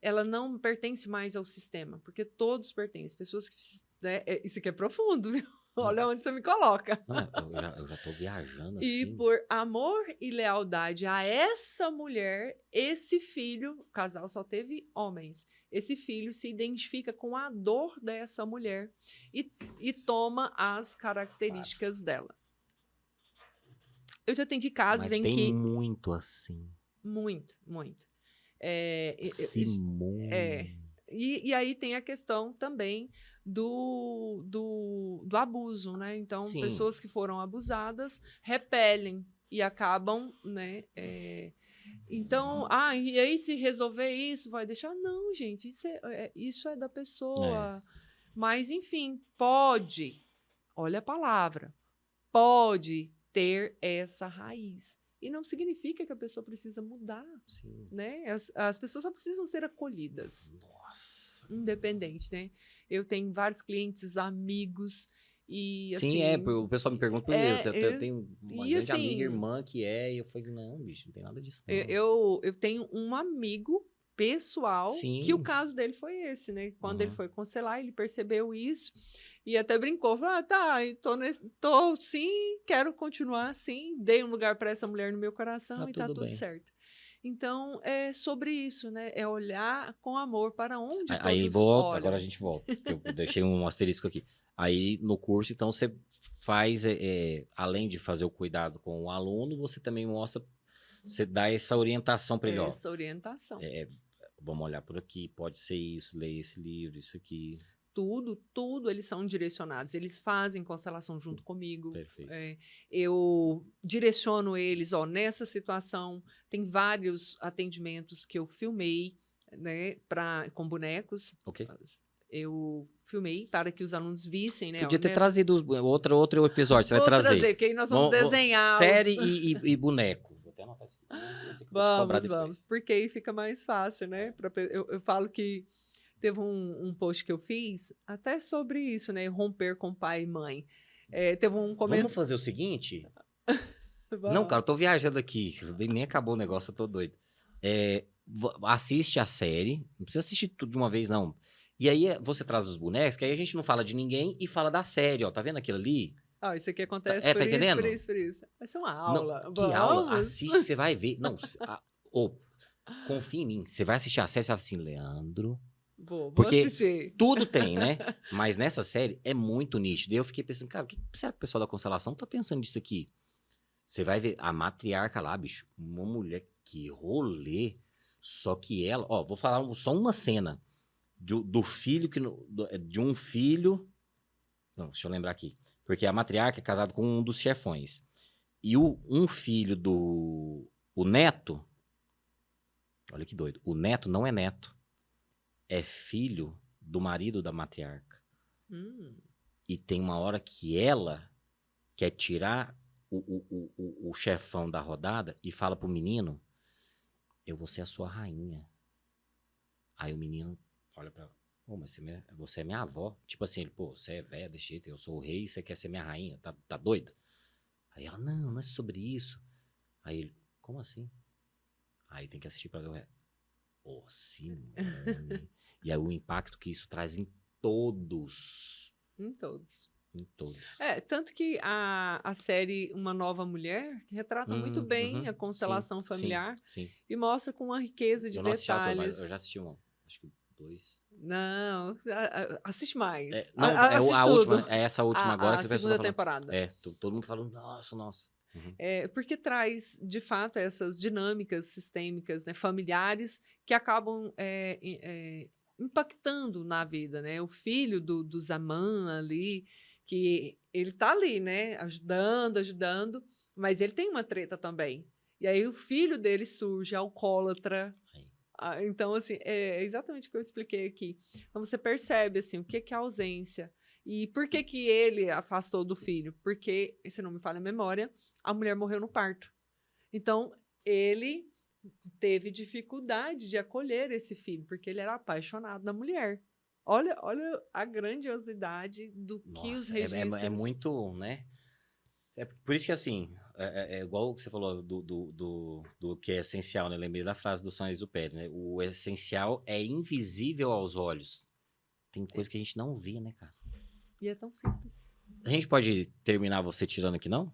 Ela não pertence mais ao sistema, porque todos pertencem. Pessoas que... isso aqui é profundo, viu? Olha onde você me coloca. Não, eu já tô viajando E assim. por amor e lealdade a essa mulher, esse filho, o casal só teve homens, esse filho se identifica com a dor dessa mulher e toma as características dela. Eu já atendi casos Mas em tem que... muito assim. Muito, muito. É, Simone. e aí tem a questão também do abuso, né? Então, Sim. pessoas que foram abusadas repelem e acabam, né? Então, e aí se resolver isso, vai deixar? Não, gente, isso é da pessoa. Mas, enfim, pode, olha a palavra, pode ter essa raiz. E não significa que a pessoa precisa mudar, Sim. né? As pessoas só precisam ser acolhidas. Nossa. Independente, né? Eu tenho vários clientes, amigos, e Sim, assim... o pessoal me pergunta por isso. Eu tenho uma e, grande amiga, assim, irmã que e eu falei, não, bicho, não tem nada disso, não. eu tenho um amigo pessoal que o Sim. caso dele foi esse, né? Quando ele Uhum. foi constelar, ele percebeu isso e até brincou, falou, tá, tô sim, quero continuar assim, dei um lugar para essa mulher no meu coração Tá e tá tudo tudo bem. certo. Então, é sobre isso, né? É olhar com amor para onde Aí todos volta, agora a olham. gente volta. Eu deixei um asterisco aqui. Aí no curso, então, você faz, além de fazer o cuidado com o aluno, você também mostra, você dá essa orientação para ele, ó. Essa orientação. Vamos olhar por aqui, pode ser isso, ler esse livro, isso aqui. Tudo eles são direcionados. Eles fazem constelação junto comigo. Perfeito. Eu direciono eles, ó, nessa situação. Tem vários atendimentos que eu filmei, né, com bonecos. Ok. Eu filmei para que os alunos vissem, né? Podia ó, ter trazido outro episódio, você Vou vai trazer. que aí nós vamos desenhar. Série e boneco. Vou até anotar isso aqui. Vamos, porque aí fica mais fácil, né? Eu falo que teve um post que eu fiz até sobre isso, né? Romper com pai e mãe. Teve um comentário. Vamos fazer o seguinte? Não, cara, eu tô viajando aqui. Nem acabou o negócio, eu tô doido. Assiste a série. Não precisa assistir tudo de uma vez, não. E aí você traz os bonecos, que aí a gente não fala de ninguém e fala da série, ó. Tá vendo aquilo ali? Isso aqui acontece tá entendendo? por isso. Vai ser uma aula. Não, que aula? Assiste, você vai ver. Não, confia em mim. Você vai assistir a série, você vai assim, Leandro... Vou Porque assistir. tudo tem, né? Mas nessa série é muito nítido. E eu fiquei pensando, cara, o que será que o pessoal da constelação tá pensando disso aqui? Você vai ver a matriarca lá, bicho. Uma mulher que rolê. Só que ela... Ó, vou falar só uma cena. Do filho de um filho... Não, deixa eu lembrar aqui. Porque a matriarca é casada com um dos chefões. E um filho o neto... Olha que doido. O neto não é neto. É filho do marido da matriarca. E tem uma hora que ela quer tirar o chefão da rodada e fala pro menino, eu vou ser a sua rainha. Aí o menino olha pra ela, mas você é minha avó. Tipo assim, ele, você é velha desse jeito, eu sou o rei e você quer ser minha rainha, tá doida? Aí ela, não é sobre isso. Aí ele, como assim? Aí tem que assistir pra ver o resto. Simone. E aí o impacto que isso traz em todos. Em todos. Em todos. Tanto que a série Uma Nova Mulher retrata muito bem a constelação familiar. Sim. E mostra com uma riqueza de detalhes. Mas eu já assisti acho que 2. Não, assiste mais. Assiste a última, essa última agora que a segunda temporada. Todo mundo falando, nossa. Porque traz, de fato, essas dinâmicas sistêmicas, né, familiares que acabam impactando na vida, né? O filho do Zaman ali, que ele tá ali, né? Ajudando, mas ele tem uma treta também. E aí o filho dele surge, alcoólatra. Então, assim, é exatamente o que eu expliquei aqui. Então, você percebe, assim, o que é a ausência. E por que ele afastou do filho? Porque, se não me falha a memória, a mulher morreu no parto. Então, ele teve dificuldade de acolher esse filho, porque ele era apaixonado na mulher. Olha a grandiosidade do que os registros... É muito, né? Por isso que, assim, é igual o que você falou do que é essencial, né? Lembrei da frase do Saint-Exupéry, né? O essencial é invisível aos olhos. Tem coisa que a gente não vê, né, cara? E é tão simples. A gente pode terminar você tirando aqui, não?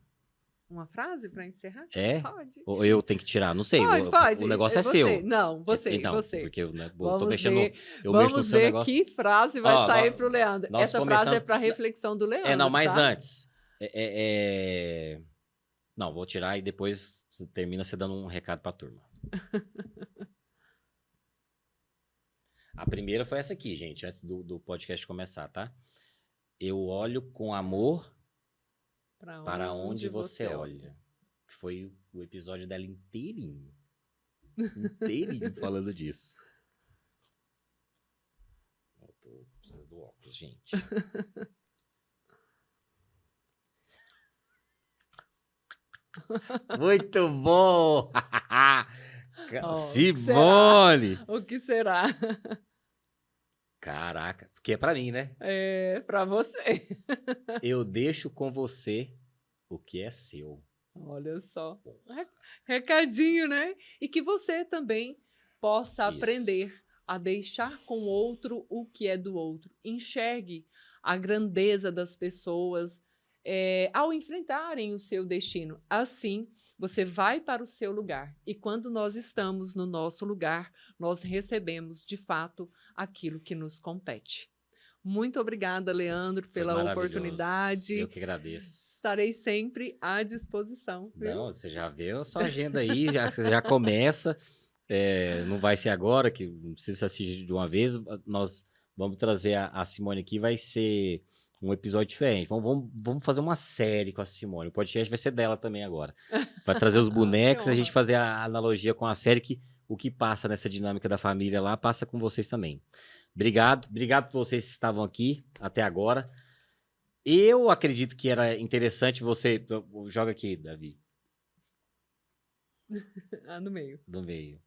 Uma frase para encerrar? É? Pode. Ou eu tenho que tirar? Não sei. Pode. O negócio é Você. seu. Não, você. Não, você. porque eu, né, eu tô Vamos mexendo. ver, Eu mexo no vamos seu ver negócio. que frase vai Ó, sair para o Leandro. nós Essa frase é começamos- para reflexão do Leandro. Não, mas tá? antes. Não, vou tirar e depois termina você dando um recado pra turma. A primeira foi essa aqui, gente, antes do podcast começar, tá? Eu olho com amor para onde você olha. Que foi o episódio dela inteirinho. Inteirinho falando disso. Eu tô precisando do óculos, gente. Muito bom! Oh, Simone! O que será? Caraca, porque é pra mim, né? É para você. Eu deixo com você o que é seu. Olha só. Recadinho, né? E que você também possa Isso. aprender a deixar com o outro o que é do outro. Enxergue a grandeza das pessoas ao enfrentarem o seu destino. Assim, você vai para o seu lugar. E quando nós estamos no nosso lugar, nós recebemos, de fato, aquilo que nos compete. Muito obrigada, Leandro, Foi pela maravilhoso. oportunidade. Eu que agradeço. Estarei sempre à disposição. Viu? Não, você já vê a sua agenda aí, você já começa. Não vai ser agora, que não precisa assistir de uma vez. Nós vamos trazer a Simone aqui, vai ser um episódio diferente. Vamos fazer uma série com a Simone. O podcast vai ser dela também agora. Vai trazer os bonecos, a gente fazer a analogia com a série, que o que passa nessa dinâmica da família lá, passa com vocês também. Obrigado por vocês que estavam aqui até agora. Eu acredito que era interessante você... Joga aqui, Davi. No meio. Do meio.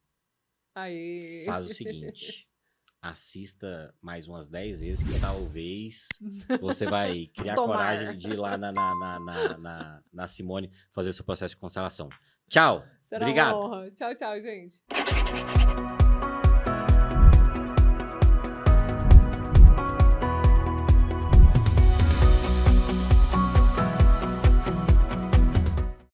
Aê. Faz o seguinte, assista mais umas 10 vezes, que talvez você vai criar coragem de ir lá na Simone fazer seu processo de constelação. Tchau. Será Obrigado. uma honra. Tchau, tchau, gente.